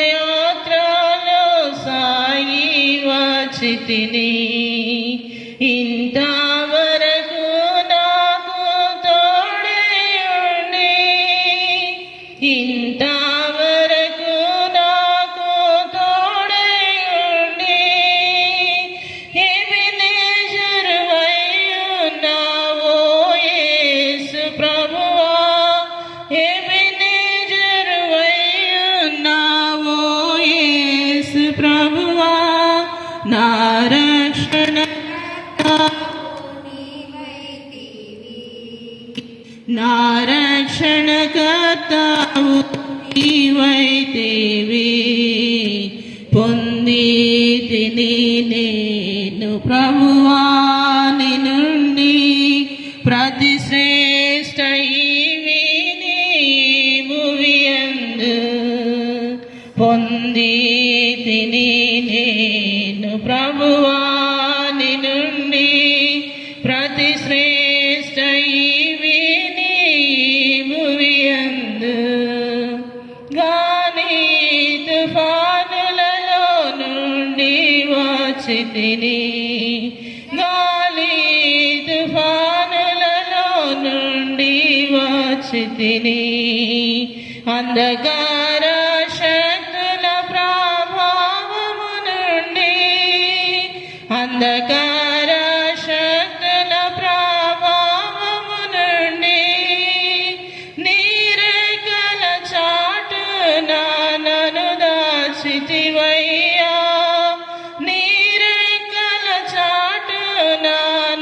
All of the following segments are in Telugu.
తీర్థయాత్రలో సాయి వచ్చితిని, ఇంతవరకు నాకు తోడై ఉండి, ఇంతవరకు నాకు తోడై ఉండి, ఎబెనెజరువై ఉన్నావో యేసు ప్రభువా, ఎబెనెజరువై ఉన్నావో యేసు ప్రభువా, నా రక్షణకర్తావు నీవైతివి. పొందితిని నేను ప్రభువా నీ నుండి ప్రతి శ్రేష్ఠ ఈవి నీవు యందు. పొందితిని నేను ప్రభువా నీ నుండి ప్రతి శ్రేష్ఠ ఈవి నీవు యందు. గాని తుఫానులలో నుండి వచ్చితిని, గాలి తుఫానులలో నుండి వచ్చితిని, అంధకార శక్తుల ప్రభావము నుండి, అంధకార శక్తుల ప్రభావము నుండి, నీరెక్కల చాటున నన్ను దాచితివయ్యా, నీరెక్కల చాటున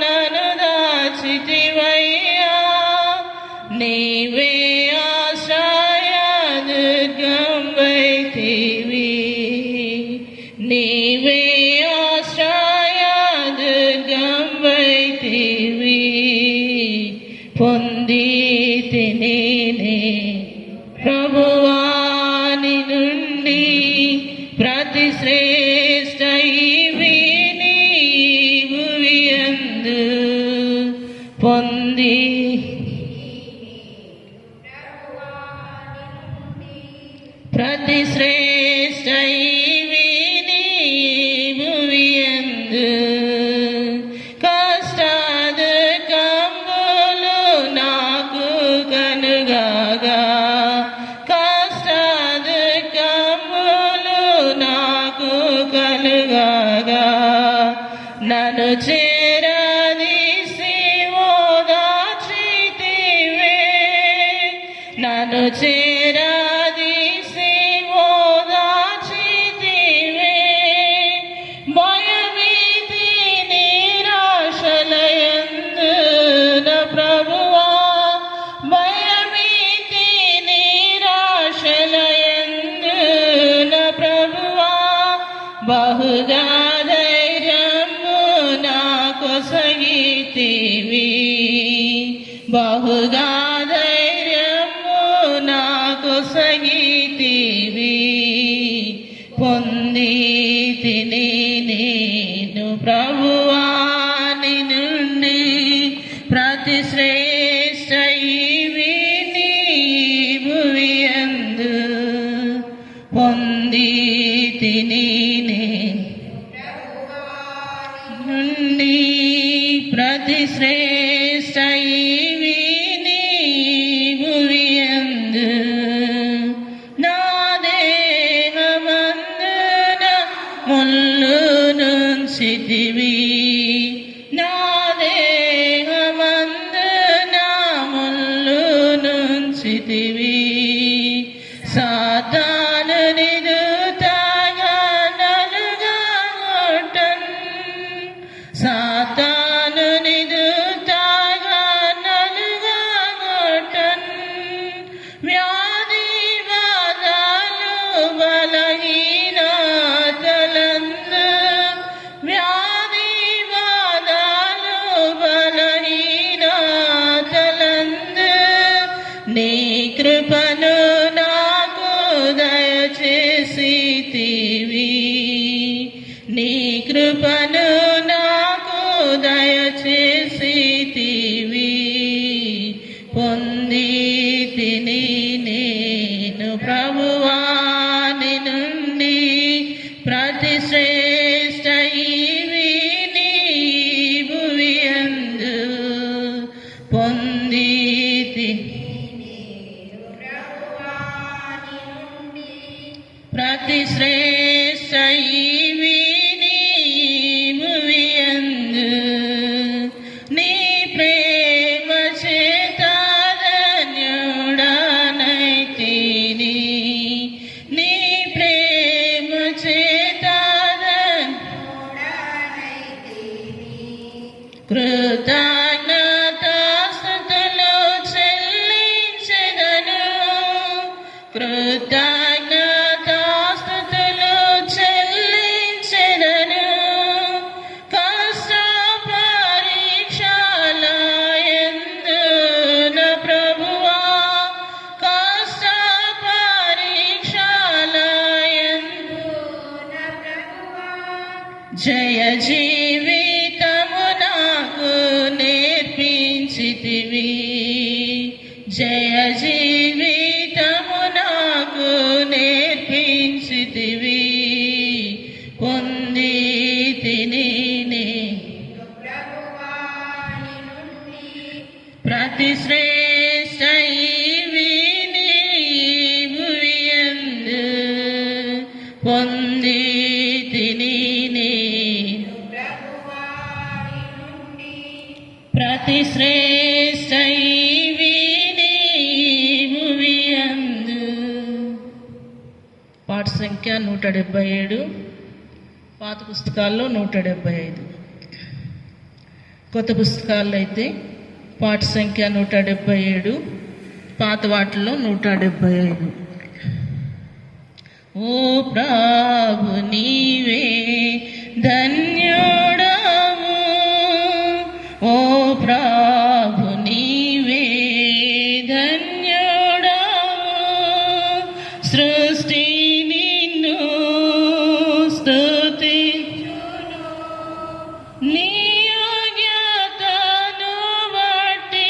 నన్ను దాచితివయ్యా. నీవే ఆశ్రయ దుర్గం వైతివి, నీవే ఆశ్రయ దుర్గం వైతివి. పొందితిని ప్రభువా నీ నుండి ప్రతి శ్రేష్ఠ ఈవి నీవు యందు. పొంది ప్రతి శ్రేష్ఠ ఈవి నీవు యందు. కష్టాద కంబులు నాకు కనుగాగా, కష్టాద కంబులు నాకు కనుగాగా, నన్ను చేరదీసి ఓదార్చితివే, నన్ను చేరదీసి ఓదార్చితివే. భయభీతి నిరాశలయందు నా ప్రభువా, భయభీతి నిరాశలయందు నా ప్రభువా, బహుగా ధైర్యము నాకు సగితివి, బహుగా ధైర్యము నాకు సగితివి. పొందితిని నేను ప్రభువా నీ నుండి ప్రతి శ్రేష్ఠ ఈవి నీవు యందు. పొందితిని నుండి ప్రతి శ్రేష్ఠ ఈవి నీవు యందు. నా దేహమందున ముళ్ళు నుంచితివి, నా దేహమందున ముళ్ళు నుంచితివి. సాతానుని దూతగా నలుగా కొట్టన్, సాతానుని దూతగా నలుగా కొట్టన్. వ్యాధి బాధలు బలహీనతలందు, వ్యాధి బాధలు బలహీనతలందు, నీ కృపను నాకు దయచేసితివి, నీ కృపను నాకు దయచేసితివి. పొందితిని నేను ప్రభువా ప్రతి శ్రేష్ఠ ఈవి నీవు యందు నీ ప్రేమ చేత ధన్యుడనైతిని నీ ప్రేమ చేత కృతజ్ఞతాస్తుతులు చెల్లించెదను కృతజ్ఞతాస్తుతులు చెల్లించెదను కష్ట పరీక్షల యందు నా ప్రభువా కష్ట పరీక్షల యందు నా ప్రభువా జయ జీవితము నాకు నేర్పించితివి జయ జీవితము నాకు నేర్పించితివి పొందితిని ప్రతి శ్రేష్ఠ ఈవి నీవు యందు పొందితిని ప్రతి శ్రేష్ఠ ఈవి నీవు యందు. పాట సంఖ్య 177, పాత పుస్తకాల్లో 175, కొత్త పుస్తకాల్లో అయితే పాట సంఖ్య 177, పాత వాటిల్లో 175. ఓ ప్రభు నీవే ధన్యుడవు ఓ ప్రభు నీవే ధన్యుడవు సృష్టి నిన్ను స్తుతించును నీ యోగ్యతను బట్టి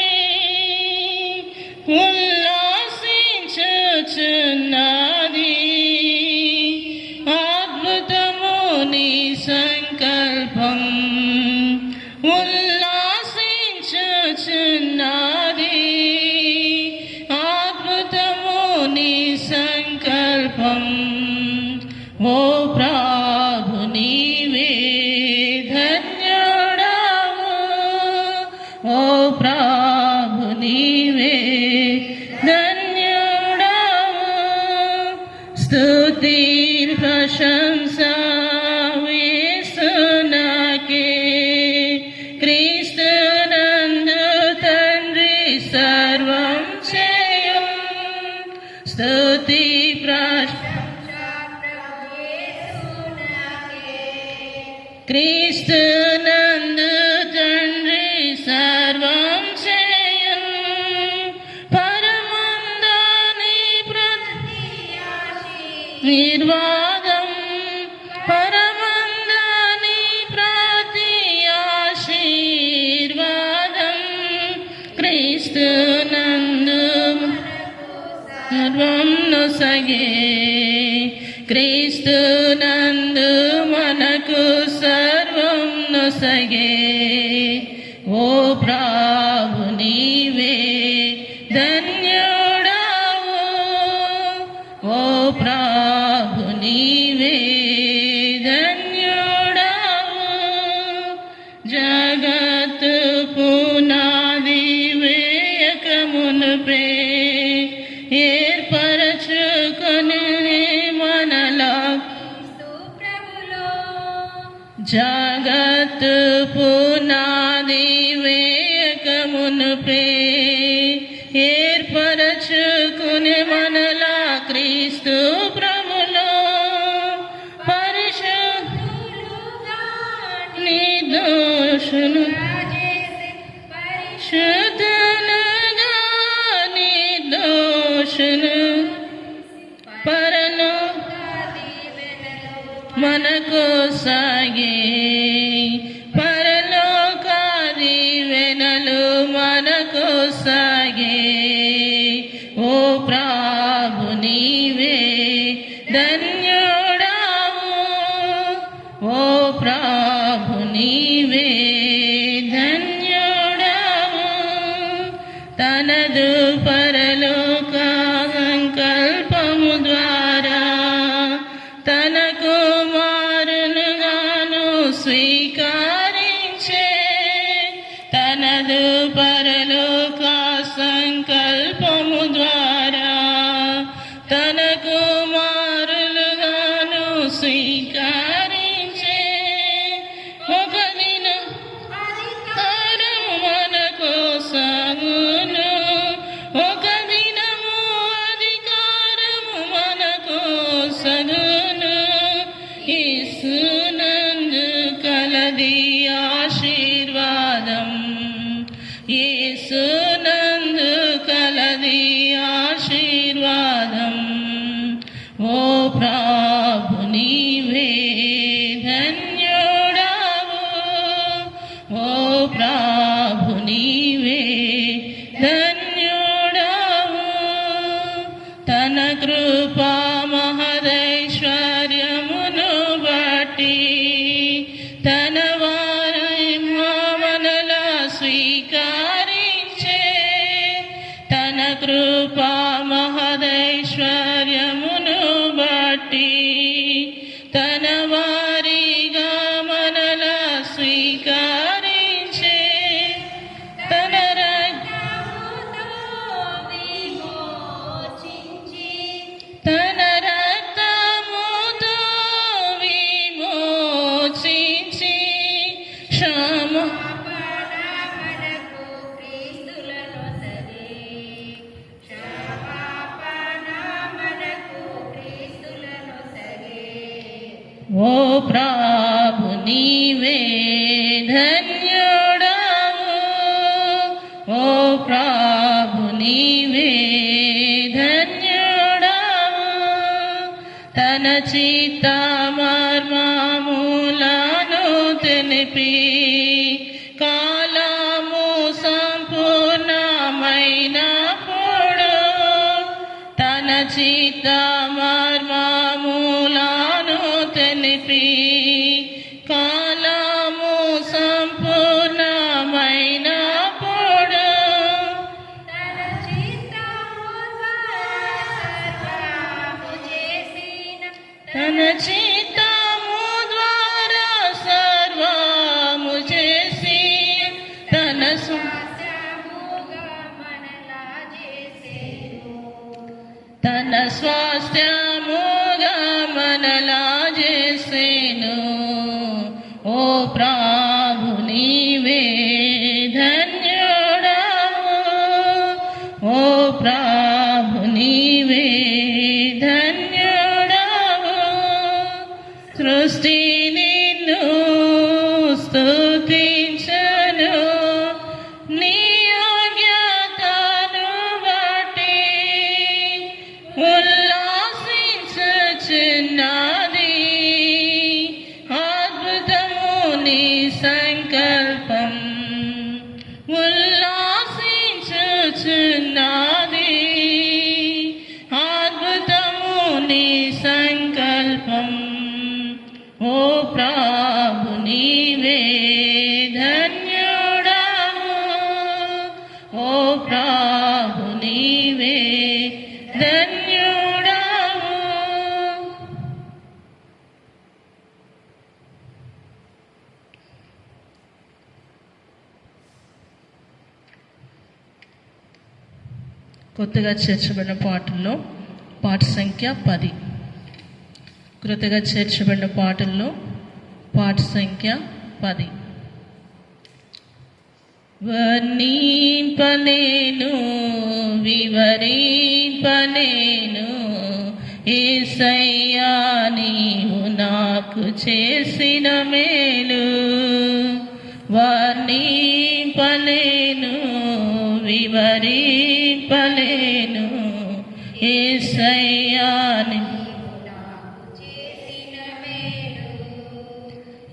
ఉల్లాసించుచున్నది అద్భుతము నీ సంకల్పం ఉల్లాసించుచున్నది అద్భుతము నీ సంకల్పం ఓ ప్రభు నీవే ధన్యుడవు ఓ ప్రభు నీవే ధన్యుడవు స్తుతి ప్రశంస యేసునాకే క్రీస్తునందు తండ్రి సర్వం చేయు స్తుతి క్రీస్తునందు తండ్రి సర్వం చేయు పరమందని నిర్వాదం పరమందని ప్రతి ఆశీర్వాదం క్రీస్తునందు సర్వం నొసగే క్రీస్తునందు మనకు సర్వం నొసగే ఓ ప్రభు నీవే ధన్యుడవు ఓ ప్రభు నీవే ధన్యుడవు జగత్తు పునాది వేయకమునుపే ఏర్పరచుకొని మనలా జగత్తు పునాది వేయకమునుపే ఏర్పరచుకుని మనలా క్రీస్తు ప్రభులో పరిశుద్ధులుగా నిర్దోషులు పరిశుద్ధులుగా నిర్దోషులు పరలో మనకు సాగే పరలోక దీవెనలు మనకు సాగే ఓ ప్రభు నీవే ధన్యుడవు ఓ ప్రభు నీవే ధన్యుడవు తనదు పరలోక సంకల్పము ద్వారా ప్రభు నీవే ధన్యుడవు, ఓ ప్రభు నీవే ధన్యుడవు. తన కృపా మహదైశ్వర్యమును బట్టి తన వారై మనలా స్వీకరించే, తన కృపా మహదైశ్వర్యమును బట్టి తన వారిగా మనలా స్వీకరించే, తన తన రక్తముతో విమోచించి క్షమ ఓ ప్రభు నీవే ధన్యుడవు, ఓ ప్రభు నీవే ధన్యుడవు. తన చిత్త మర్మములను తెలిపి కాలము సంపూర్ణమైనప్పుడు తన చిత్త మర్మములను తెలిపి కాలము సంపూర్ణమైనప్పుడు తన చిత్తము ద్వారా సర్వము చేసి తన తన స్వాస్థ్యముగా మనలా చేసేను. ఓ ప్రభు నీవే ధన్యుడవు, ఓ ప్రభు నీవే ధన్యుడవు. సృష్టి నిన్ను స్తుతించెను, నీ యోగ్యతను బట్టి ఉల్లాసించుచున్నది. అద్భుతము నీ సంకల్పం ఉల్లాసించుచున్నది, అద్భుతము నీ సంకల్పం. ఓ ప్రభు నీవే ధన్యుడవు, ఓ ప్రభు నీవే ధన్యుడవు. కొత్తగా చేర్చబడిన పాటల్లో పాట సంఖ్య 10. కొత్తగా చేర్చబడిన పాటల్లో పాట సంఖ్య 10. వర్ణింపలేను వివరింపలేను యేసయ్యా నీవు నాకు చేసిన మేలు. వర్ణింపలేను వివరింపలేను యేసయ్యా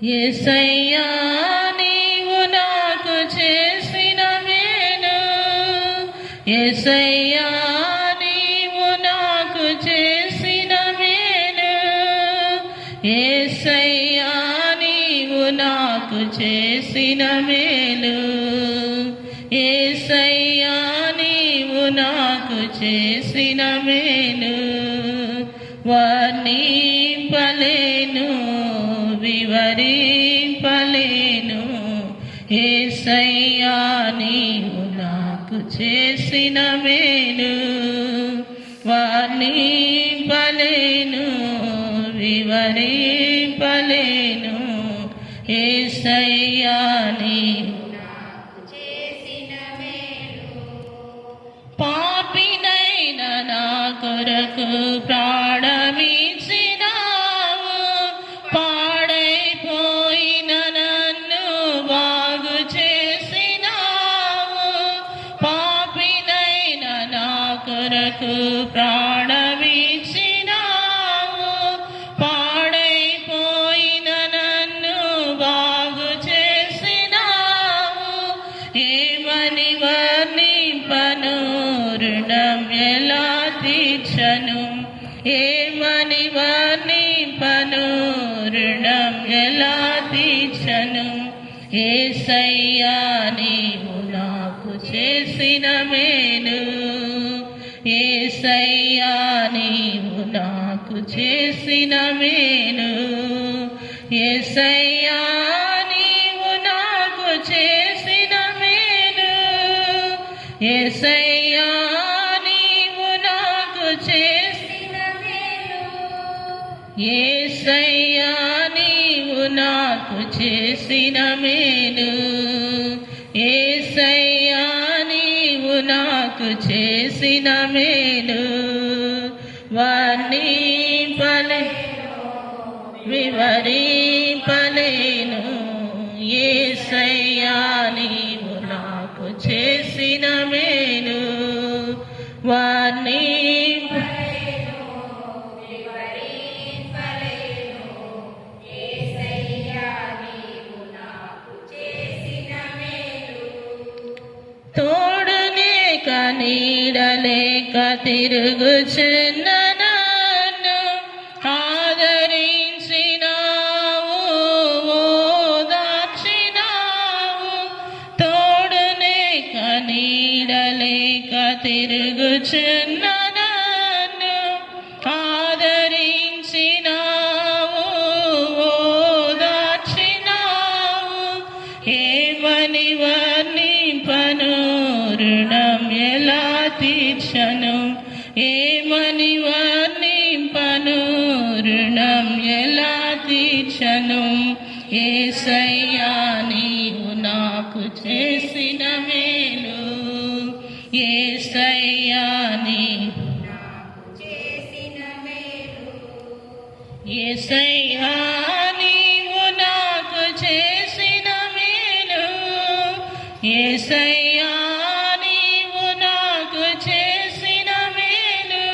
యేసయ్యా నీవు నాకు చేసిన మేలు. యేసయ్యా నీవు నాకు చేసిన మేలు. యేసయ్యా నీవు నాకు చేసిన మేలు. యేసయ్యా నీవు నాకు చేసిన మేలు. వర్ణింపలేను వివరింపలేను యేసయ్యా నీవు నాకు చేసిన మేలు. వర్ణింపలేను వివరింపలేను యేసయ్యా నీవు పాపినైన నా కొరకు ప్రాణమిచ్చినావు. పాడైపోయిన నన్ను బాగు చేసినావు. పాపినైన నా కొరకు ప్రాణమిచ్చినావు. తీర్చను ఏమని వర్ణింపను రుణం ఎలా తీర్చను యేసయ్యా నీవు నాకు చేసిన మేలు యేసయ్యా నీవు నాకు చేసిన మేలు యేసయ్యా నీవు నాకు చేసిన మేలు యేసయ్యా నీవు నాకు చేసిన మేలు యేసయ్యా నీవు నాకు చేసిన మేలు యేసయ్యా నీవు నాకు చేసిన మేలు వివరింపలేను యేసయ్యా నీవు నాకు చేసిన మేలు తోడులేక నీడలేక తిరుగుచున్న నన్ను ఆదరించినావు ఓదార్చినావు తోడులేక నీడలేక తిరుగుచున్న నన్ను ఆదరించినావు ఓదార్చినావు ఏమని వర్ణింపను రుణం ఎలా తీర్చను ఏమని వర్ణింపను రుణం ఎలా తీర్చను యేసయ్యా నీవు నాకు చేసిన మేలు యేసయ్యా నీవు నాకు చేసిన మేలు యేసయ్యా నీవు నాకు చేసిన మేలు యేసయ్యా నీవు నాకు చేసిన మేలు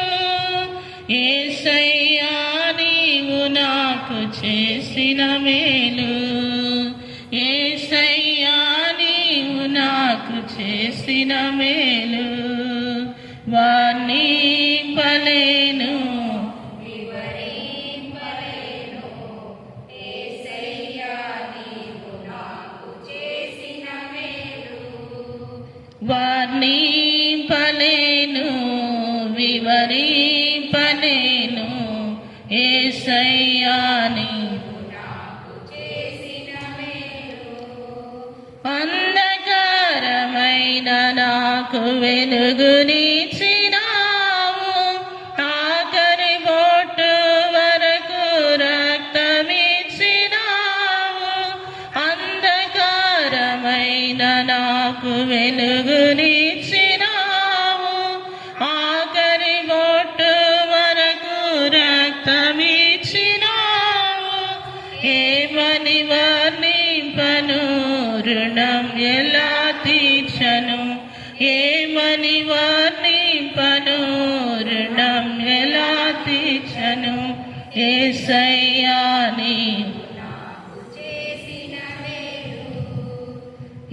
యేసయ్యా నీవు నాకు చేసిన మేలు యేసయ్యా నీవు నాకు చేసిన మేలు వర్ణింపలేను వర్ణింపలేను వివరింపలేను యేసయ్యా నీవు నాకు చేసిన మేలు అంధకారమైన నాకు వెలుగునిచ్చినావు ఆఖరి బొట్టు వరకు రక్తమిచ్చినావు అంధకారమైన నాకు వెలుగునిచ్చినావు ఆఖరి బొట్టు వరకు రక్తమిచ్చినావు ఏమని వర్ణింపను రుణం ఎలా తీర్చను ఏమని వర్ణింపను రుణం ఎలా తీర్చను యేసయ్యా నీవు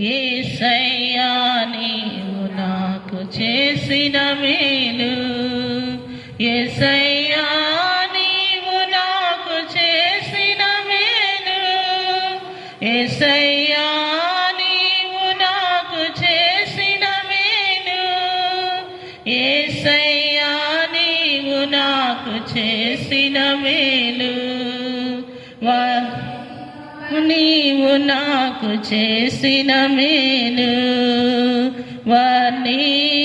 యేసయ్యా నీవు నాకు చేసిన మేలు యేసయ్యా నీవు నాకు చేసిన మేలు యేసయ్యా నీవు నాకు చేసిన మేలు యేసయ్యా నీవు నాకు చేసిన మేలు నీవు నాకు చేసిన మేలు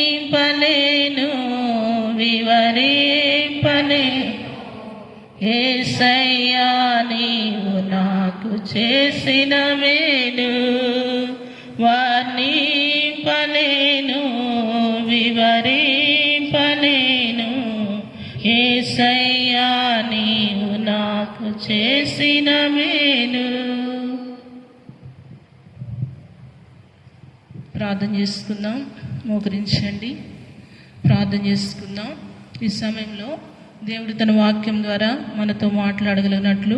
వర్ణింపలేను వివరింపలేను యేసయ్యా నీవు నాకు చేసిన మేలు వర్ణింపలేను వివరింపలేను యేసయ్యా నీవు నాకు చేసిన మేలు. ప్రార్థన చేసుకుందాం, మోకరించండి, ప్రార్థన చేసుకుందాం. ఈ సమయంలో దేవుడు తన వాక్యం ద్వారా మనతో మాట్లాడగలిగినట్లు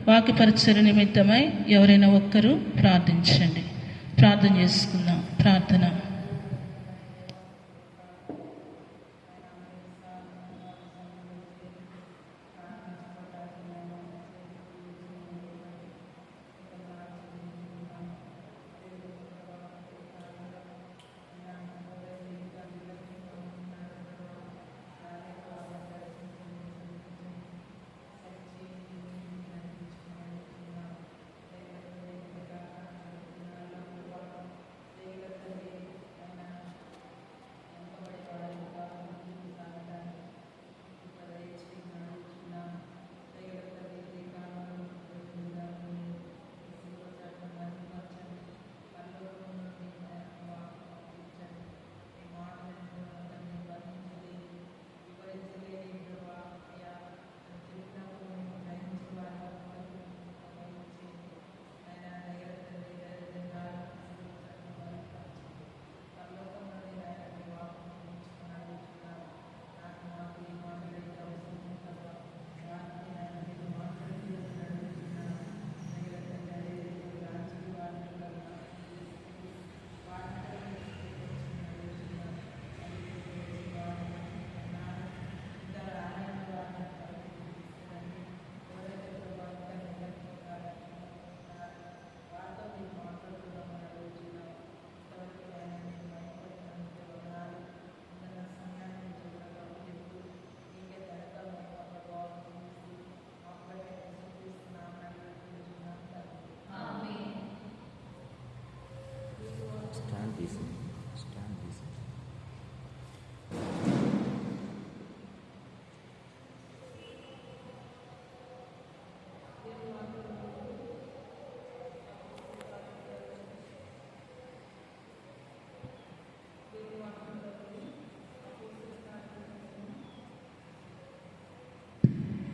వాక్య పరిచర్య నిమిత్తమై ఎవరైనా ఒక్కరు ప్రార్థించండి. ప్రార్థన చేసుకుందాం. ప్రార్థన.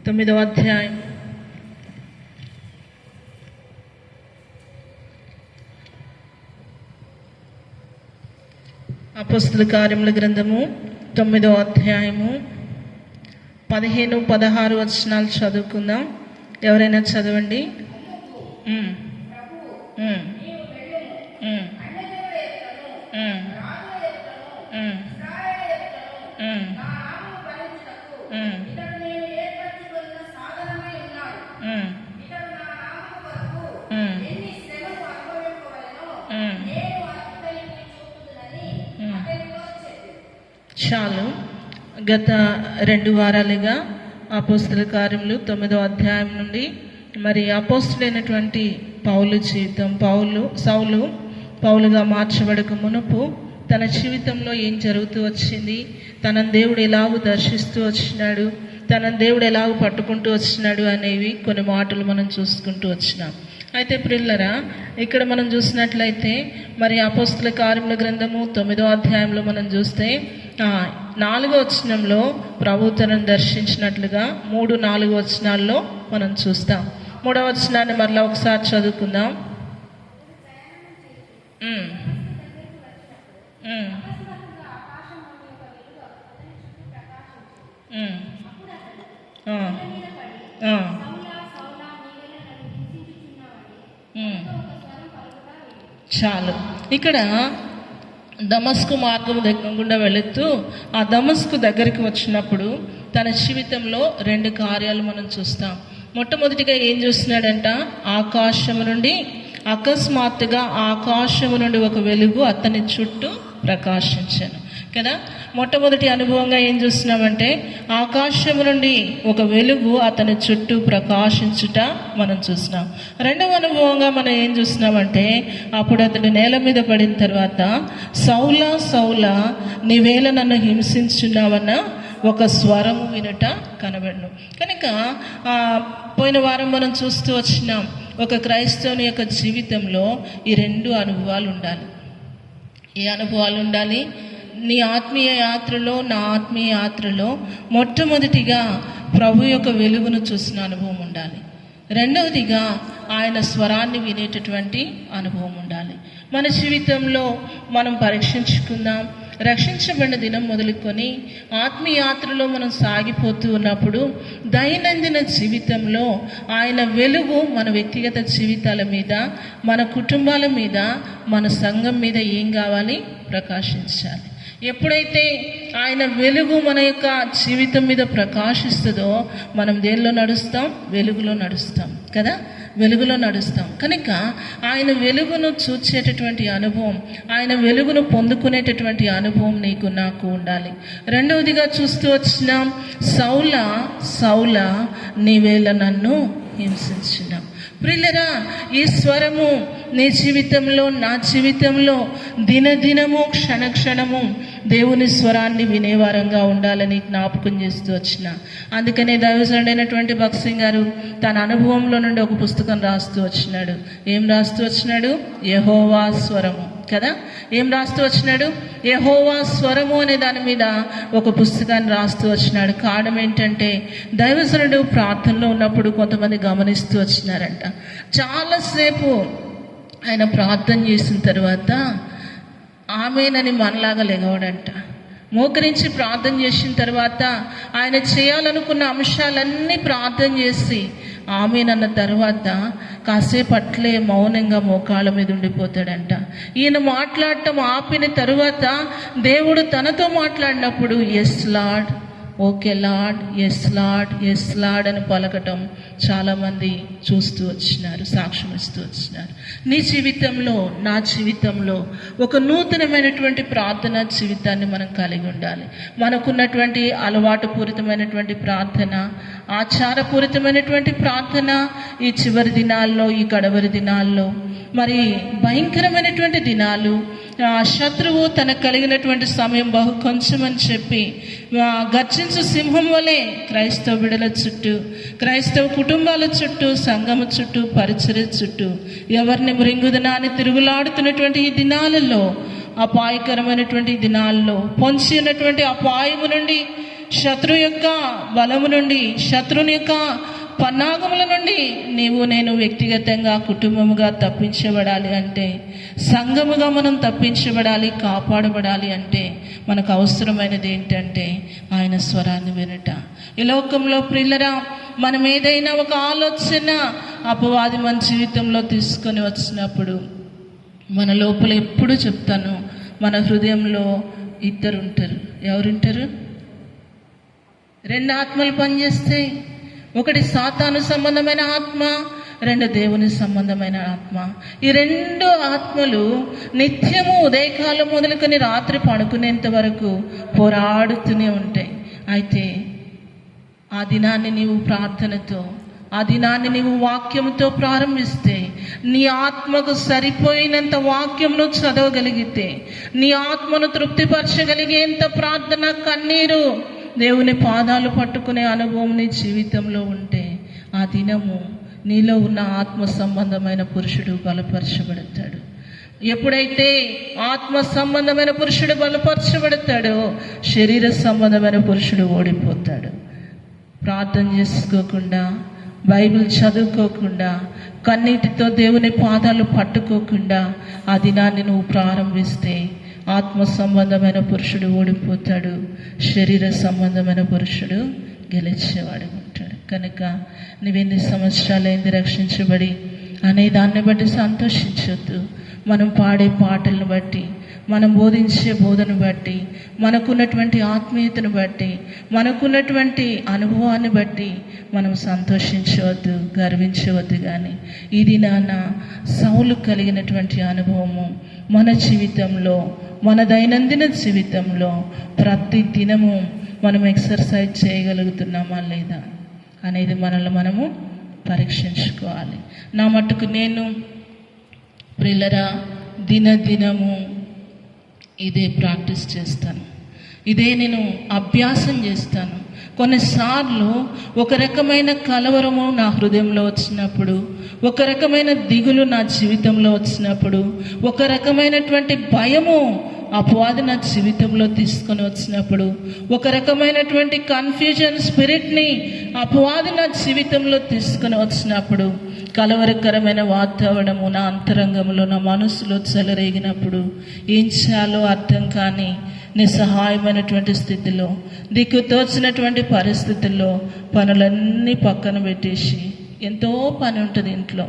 9వ అధ్యాయం అపోస్తలుల కార్యముల గ్రంథము 9వ అధ్యాయము 15, 16 వచనాలు చదువుకుందాం. ఎవరైనా చదవండి. చాలు. గత 2 వారాలుగా అపోస్తలుల కార్యములు 9వ అధ్యాయం నుండి మరి అపోస్తలుడైనటువంటి పౌలు జీవితం, సౌలు పౌలుగా మార్చబడక మునుపు తన జీవితంలో ఏం జరుగుతూ వచ్చింది, తన దేవుడు ఎలాగూ దర్శిస్తూ వచ్చినాడు, తన దేవుడు ఎలాగూ పట్టుకుంటూ వచ్చినాడు అనేవి కొన్ని మాటలు మనం చూసుకుంటూ వచ్చినాం. అయితే ప్రియులారా, ఇక్కడ మనం చూసినట్లయితే మరి అపోస్తలుల కార్యముల గ్రంథము 9వ అధ్యాయంలో మనం చూస్తే 4వ వచనంలో ప్రభు తనను దర్శించినట్లుగా 3, 4 వచనాల్లో మనం చూస్తాం. 3వ వచనాన్ని మరలా ఒకసారి చదువుకుందాం. చాలు. ఇక్కడ దమస్కు మార్గం గుండా వెళుతూ ఆ దమస్కు దగ్గరికి వచ్చినప్పుడు తన జీవితంలో 2 కార్యాలు మనం చూస్తాం. మొట్టమొదటిగా ఏం చూస్తున్నాడంట, అకస్మాత్తుగా ఆకాశము నుండి ఒక వెలుగు అతని చుట్టూ ప్రకాశించాను కదా. మొట్టమొదటి అనుభవంగా ఏం చూస్తున్నామంటే ఆకాశము నుండి ఒక వెలుగు అతని చుట్టూ ప్రకాశించుట మనం చూస్తున్నాం. రెండవ అనుభవంగా మనం ఏం చూస్తున్నామంటే అప్పుడు అతడు నేల మీద పడిన తర్వాత సౌలా సౌలా నీవేళ నన్ను హింసించున్నావన్న ఒక స్వరము వినుట కనబడను. కనుక పోయిన వారం మనం చూస్తూ వచ్చినాం, ఒక క్రైస్తవుని యొక్క జీవితంలో ఈ 2 అనుభవాలు ఉండాలి. ఏ అనుభవాలు ఉండాలి? నీ ఆత్మీయ యాత్రలో, నా ఆత్మీయ యాత్రలో మొట్టమొదటిగా ప్రభు యొక్క వెలుగును చూసిన అనుభవం ఉండాలి. రెండవదిగా ఆయన స్వరాన్ని వినేటటువంటి అనుభవం ఉండాలి. మన జీవితంలో మనం పరీక్షించుకుందాం. రక్షించబడిన దినం మొదలుకొని ఆత్మీయ యాత్రలో మనం సాగిపోతూ ఉన్నప్పుడు దైనందిన జీవితంలో ఆయన వెలుగు మన వ్యక్తిగత జీవితాల మీద, మన కుటుంబాల మీద, మన సంఘం మీద ఏం కావాలి? ప్రకాశించాలి. ఎప్పుడైతే ఆయన వెలుగు మన యొక్క జీవితం మీద ప్రకాశిస్తుందో మనం దేనిలో నడుస్తాం? వెలుగులో నడుస్తాం కదా, వెలుగులో నడుస్తాం. కనుక ఆయన వెలుగును చూచేటటువంటి అనుభవం, ఆయన వెలుగును పొందుకునేటటువంటి అనుభవం నీకు నాకు ఉండాలి. రెండవదిగా చూస్తూ వచ్చినాం, సౌలా సౌలా నీవేళ నన్ను హింసించినాం. ప్రియులరా, ఈ స్వరము నీ జీవితంలో, నా జీవితంలో దినదినము క్షణక్షణము దేవుని స్వరాన్ని వినేవారంగా ఉండాలని జ్ఞాపకం చేస్తూ వచ్చిన. అందుకనే దైవజనుడైనటువంటి భక్త్ సింగ్ గారు తన అనుభవంలో నుండి ఒక పుస్తకం రాస్తూ వచ్చినాడు. ఏం రాస్తూ వచ్చినాడు? యెహోవా స్వరము కదా. ఏం రాస్తూ వచ్చినాడు? యెహోవా స్వరము అనే దాని మీద ఒక పుస్తకాన్ని రాస్తూ వచ్చినాడు. కారణం ఏంటంటే దైవజనుడు ప్రార్థనలో ఉన్నప్పుడు కొంతమంది గమనిస్తూ వచ్చినారంట. చాలాసేపు ఆయన ప్రార్థన చేసిన తర్వాత ఆమేనని మనలాగా లెగవడంట. మోకరించి ప్రార్థన చేసిన తర్వాత ఆయన చేయాలనుకున్న అంశాలన్నీ ప్రార్థన చేసి ఆమేనన్న తర్వాత కాసేపు అట్లే మౌనంగా మోకాళ్ళ మీద ఉండిపోతాడంట. ఈయన మాట్లాడటం ఆపిన తర్వాత దేవుడు తనతో మాట్లాడినప్పుడు yes lord, okay lord, yes lord, yes lord అని పలకటం చాలామంది చూస్తూ వచ్చినారు, సాక్ష్యం ఇస్తూ వచ్చినారు. నీ జీవితంలో, నా జీవితంలో ఒక నూతనమైనటువంటి ప్రార్థన జీవితాన్ని మనం కలిగి ఉండాలి. మనకున్నటువంటి అలవాటు పూరితమైనటువంటి ప్రార్థన, ఆచారపూరితమైనటువంటి ప్రార్థన ఈ చివరి దినాల్లో, ఈ గడవరి దినాల్లో, మరి భయంకరమైనటువంటి దినాలు, శత్రువు తనకు కలిగినటువంటి సమయం బహు కొంచెమని చెప్పి గర్జించు సింహం వలె క్రైస్తవ బిడల చుట్టూ, క్రైస్తవ కుటుంబాల చుట్టూ, సంఘము చుట్టూ, పరిచర్య చుట్టూ ఎవరిని మృంగుదనాన్ని తిరుగులాడుతున్నటువంటి ఈ దినాలలో, అపాయకరమైనటువంటి దినాల్లో పొంచి ఉన్నటువంటి అపాయము నుండి శత్రు యొక్క బలము నుండి, శత్రుని యొక్క పన్నాగముల నుండి నేను వ్యక్తిగతంగా కుటుంబముగా తప్పించబడాలి అంటే, సంఘముగా మనం తప్పించబడాలి, కాపాడబడాలి అంటే మనకు అవసరమైనది ఏంటంటే ఆయన స్వరాన్ని వినట. ఈ లోకంలో ప్రియులరా, మనం ఏదైనా ఒక ఆలోచన అపవాది మన జీవితంలో తీసుకొని వచ్చినప్పుడు మన లోపల ఎప్పుడు చెప్తాను, మన హృదయంలో ఇద్దరు ఉంటారు. ఎవరుంటారు? 2 ఆత్మలు పనిచేస్తాయి. ఒకటి సాతాను సంబంధమైన ఆత్మ, 2 దేవుని సంబంధమైన ఆత్మ. ఈ 2 ఆత్మలు నిత్యము ఉదయకాలం మొదలుకొని రాత్రి పడుకునేంత వరకు పోరాడుతూనే ఉంటాయి. అయితే ఆ దినాన్ని నీవు ప్రార్థనతో, ఆ దినాన్ని నీవు వాక్యంతో ప్రారంభిస్తే, నీ ఆత్మకు సరిపోయినంత వాక్యంను చదవగలిగితే, నీ ఆత్మను తృప్తిపరచగలిగేంత ప్రార్థన, కన్నీరు, దేవుని పాదాలు పట్టుకునే అనుభవం నీ జీవితంలో ఉంటే, ఆ దినము నీలో ఉన్న ఆత్మ సంబంధమైన పురుషుడు బలపరచబడతాడు. ఎప్పుడైతే ఆత్మ సంబంధమైన పురుషుడు బలపరచబడతాడో, శరీర సంబంధమైన పురుషుడు ఓడిపోతాడు. ప్రార్థన చేసుకోకుండా, బైబిల్ చదువుకోకుండా, కన్నీటితో దేవుని పాదాలు పట్టుకోకుండా ఆ దినాన్ని నువ్వు ప్రారంభిస్తే ఆత్మ సంబంధమైన పురుషుడు ఓడిపోతాడు, శరీర సంబంధమైన పురుషుడు గెలిచేవాడు ఉంటాడు. కనుక నువ్వెన్ని సంవత్సరాలైంది రక్షించబడి అనే దాన్ని బట్టి సంతోషించొద్దు. మనం పాడే పాటలను బట్టి, మనం బోధించే బోధను బట్టి, మనకున్నటువంటి ఆత్మీయతను బట్టి, మనకున్నటువంటి అనుభవాన్ని బట్టి మనం సంతోషించవద్దు, గర్వించవద్దు. కానీ ఈ దినాన సౌలు కలిగినటువంటి అనుభవము మన జీవితంలో, మన దైనందిన జీవితంలో ప్రతి దినము మనం ఎక్సర్సైజ్ చేయగలుగుతున్నామా లేదా అనేది మనల్ని మనము పరీక్షించుకోవాలి. నా మట్టుకు నేను ప్రియులరా దినదినము ఇదే ప్రాక్టీస్ చేస్తాను, ఇదే నేను అభ్యాసం చేస్తాను. కొన్నిసార్లు ఒక రకమైన కలవరము నా హృదయంలో వచ్చినప్పుడు, ఒక రకమైన దిగులు నా జీవితంలో వచ్చినప్పుడు, ఒక రకమైనటువంటి భయము అపవాది నా జీవితంలో తీసుకొని వచ్చినప్పుడు, ఒక రకమైనటువంటి కన్ఫ్యూజన్ స్పిరిట్ని అపవాది నా జీవితంలో తీసుకొని వచ్చినప్పుడు, కలవరకరమైన వాతావరణము నా అంతరంగంలో, నా మనసులో చెలరేగినప్పుడు, ఏం చేయాలో అర్థం కాని నిస్సహాయమైనటువంటి స్థితిలో, దిక్కు తోచినటువంటి పరిస్థితుల్లో పనులన్నీ పక్కన పెట్టేసి, ఎంతో పని ఉంటుంది ఇంట్లో,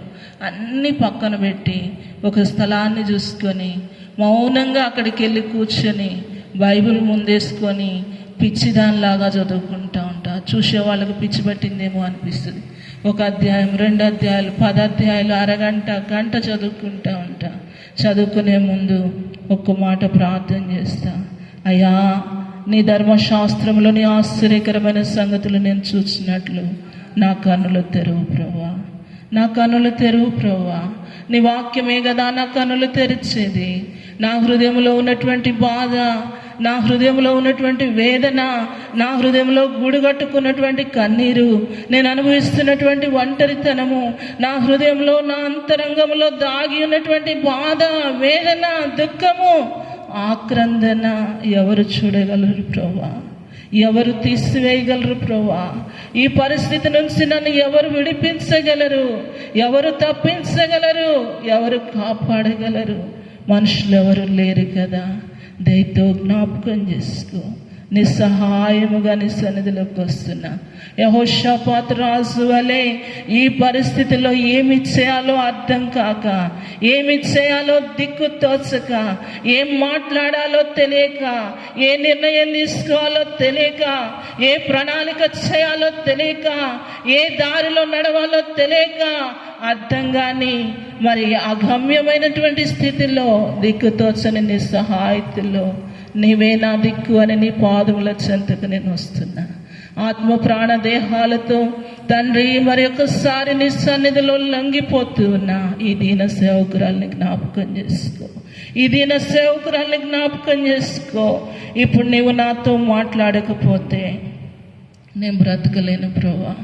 అన్నీ పక్కన పెట్టి ఒక స్థలాన్ని చూసుకొని మౌనంగా అక్కడికి వెళ్ళి కూర్చొని బైబిల్ ముందేసుకొని పిచ్చిదానిలాగా చదువుకుంటూ ఉంటా. చూసే వాళ్ళకు పిచ్చి పట్టిందేమో అనిపిస్తుంది. 1 అధ్యాయం, 2 అధ్యాయాలు, 10 అధ్యాయాలు, అరగంట, గంట చదువుకుంటూ ఉంటా. చదువుకునే ముందు ఒక్క మాట ప్రార్థన చేస్తా, అయ్యా నీ ధర్మశాస్త్రంలోని ఆశ్చర్యకరమైన సంగతులు నేను చూసినట్లు నా కన్నులు తెరువు ప్రభువా, నా కన్నులు తెరువు ప్రభువా. నీ వాక్యమే కదా నా కన్నులు తెరిచేది. నా హృదయంలో ఉన్నటువంటి బాధ, నా హృదయంలో ఉన్నటువంటి వేదన, నా హృదయంలో గూడుగట్టుకున్నటువంటి కన్నీరు, నేను అనుభవిస్తున్నటువంటి ఒంటరితనము, నా హృదయంలో, నా అంతరంగంలో దాగి ఉన్నటువంటి బాధ, వేదన, దుఃఖము, ఆక్రందన ఎవరు చూడగలరు ప్రభువా? ఎవరు తీసివేయగలరు ప్రభువా? ఈ పరిస్థితి నుంచి నన్ను ఎవరు విడిపించగలరు? ఎవరు తప్పించగలరు? ఎవరు కాపాడగలరు? మనుషులు ఎవరు లేరు కదా. దయతో జ్ఞాపకం చేసుకో. నిస్సహాయముగా నీ సన్నిధిలోకి వస్తున్నా. యెహోషాపాతు రాజు వలె ఈ పరిస్థితిలో ఏమి చేయాలో అర్థం కాక, ఏమి చేయాలో దిక్కు తోచక, ఏం మాట్లాడాలో తెలియక, ఏ నిర్ణయం తీసుకోవాలో తెలియక, ఏ ప్రణాళిక చేయాలో తెలియక, ఏ దారిలో నడవాలో తెలియక, అర్థం కాని మరి అగమ్యమైనటువంటి స్థితిలో, దిక్కు తోచని నిస్సహాయతలో నీవే నా దిక్కు అని నీ పాదముల చెంతకు నేను వస్తున్నా. ఆత్మ ప్రాణ దేహాలతో తండ్రి మరి ఒకసారి నీ సన్నిధిలో లొంగిపోతూ ఉన్నా. ఈ దీన సేవకురాల్ని జ్ఞాపకం చేసుకో, ఈ దీన సేవకురాల్ని జ్ఞాపకం చేసుకో. ఇప్పుడు నీవు నాతో మాట్లాడకపోతే నేను బ్రతకలేను ప్రభువా.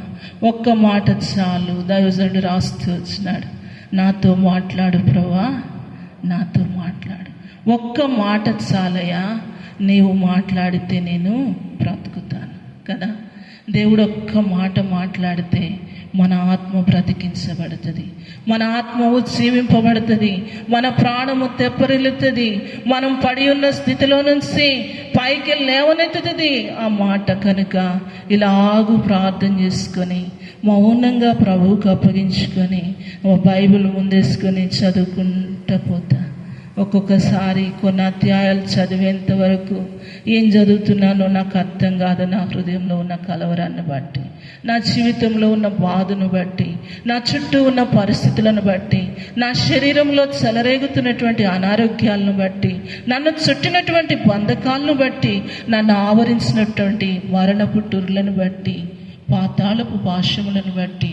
ఒక్క మాట చాలు. దైవజనుడు రాస్తూ వచ్చినాడు, నాతో మాట్లాడు ప్రభువా, నాతో మాట్లాడు. ఒక్క మాట చాలయ్యా, నీవు మాట్లాడితే నేను బ్రతుకుతాను. కదా. దేవుడు ఒక్క మాట మాట్లాడితే మన ఆత్మ బ్రతికించబడుతుంది, మన ఆత్మ ఉజ్జీవింపబడుతుంది, మన ప్రాణము తెప్పరిల్లుతుంది, మనం పడి ఉన్న స్థితిలో నుంచి పైకి లేవనెత్తుతుంది ఆ మాట. కనుక ఇలాగూ ప్రార్థన చేసుకొని మౌనంగా ప్రభువుకు అప్పగించుకొని బైబిల్ ముందేసుకొని చదువుకుంటూ పోతా. ఒక్కొక్కసారి కొన్ని అధ్యాయాలు చదివేంత వరకు ఏం చదువుతున్నానో నాకు అర్థం కాదు. నా హృదయంలో ఉన్న కలవరాన్ని బట్టి, నా జీవితంలో ఉన్న బాధను బట్టి, నా చుట్టూ ఉన్న పరిస్థితులను బట్టి, నా శరీరంలో చెలరేగుతున్నటువంటి అనారోగ్యాలను బట్టి, నన్ను చుట్టినటువంటి బంధకాలను బట్టి, నన్ను ఆవరించినటువంటి మరణపు టుర్లను బట్టి, పాతాళపు భాష్యములను బట్టి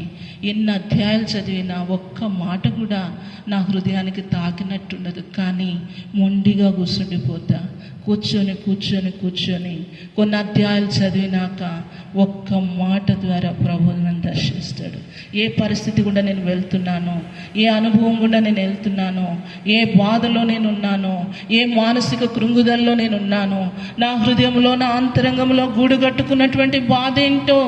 ఎన్ని అధ్యాయాలు చదివినా ఒక్క మాట కూడా నా హృదయానికి తాకినట్టుండదు. కానీ మొండిగా కూర్చుండిపోతా. కూర్చొని కొన్ని అధ్యాయాలు చదివినాక ఒక్క మాట ద్వారా ప్రభువుని నన్ను దర్శిస్తాడు. ఏ పరిస్థితి కూడా నేను వెళ్తున్నానో, ఏ అనుభవం కూడా నేను వెళ్తున్నానో, ఏ బాధలో నేనున్నానో, ఏ మానసిక కృంగుదల్లో నేనున్నానో, నా హృదయంలో, నా అంతరంగంలో గూడు కట్టుకున్నటువంటి బాధ ఏంటో,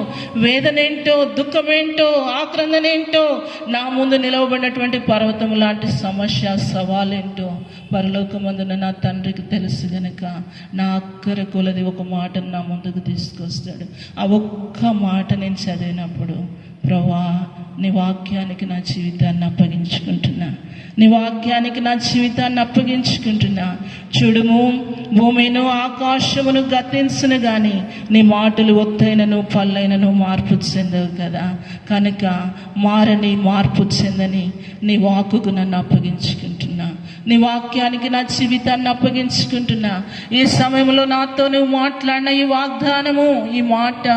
వేదనేంటో, దుఃఖమేంటో, ఆక్రందనేంటో, నా ముందు నిలవబడినటువంటి పర్వతం లాంటి సమస్య సవాలేంటో పరలోకమందున నా తండ్రికి తెలుసు గనక నా అక్కర కొలది ఒక మాటను నా ముందుకు తీసుకొస్తాడు. ఆ ఒక్క మాట నేను చదివినప్పుడు, ప్రభువా నీ వాక్యానికి నా జీవితాన్ని అప్పగించుకుంటున్నా, నీ వాక్యానికి నా జీవితాన్ని అప్పగించుకుంటున్నా. చూడుము, భూమిను ఆకాశమును గతించును గాని నీ మాటలు ఒత్తైనను పల్లైనను మార్పు చెందవు కదా. కనుక మారని, మార్పు చెందని నీ వాక్కుకు నన్ను అప్పగించుకుంటున్నా, నీ వాక్యానికి నా జీవితాన్ని అప్పగించుకుంటున్నా. ఈ సమయంలో నాతో నువ్వు మాట్లాడిన ఈ వాగ్దానము, ఈ మాట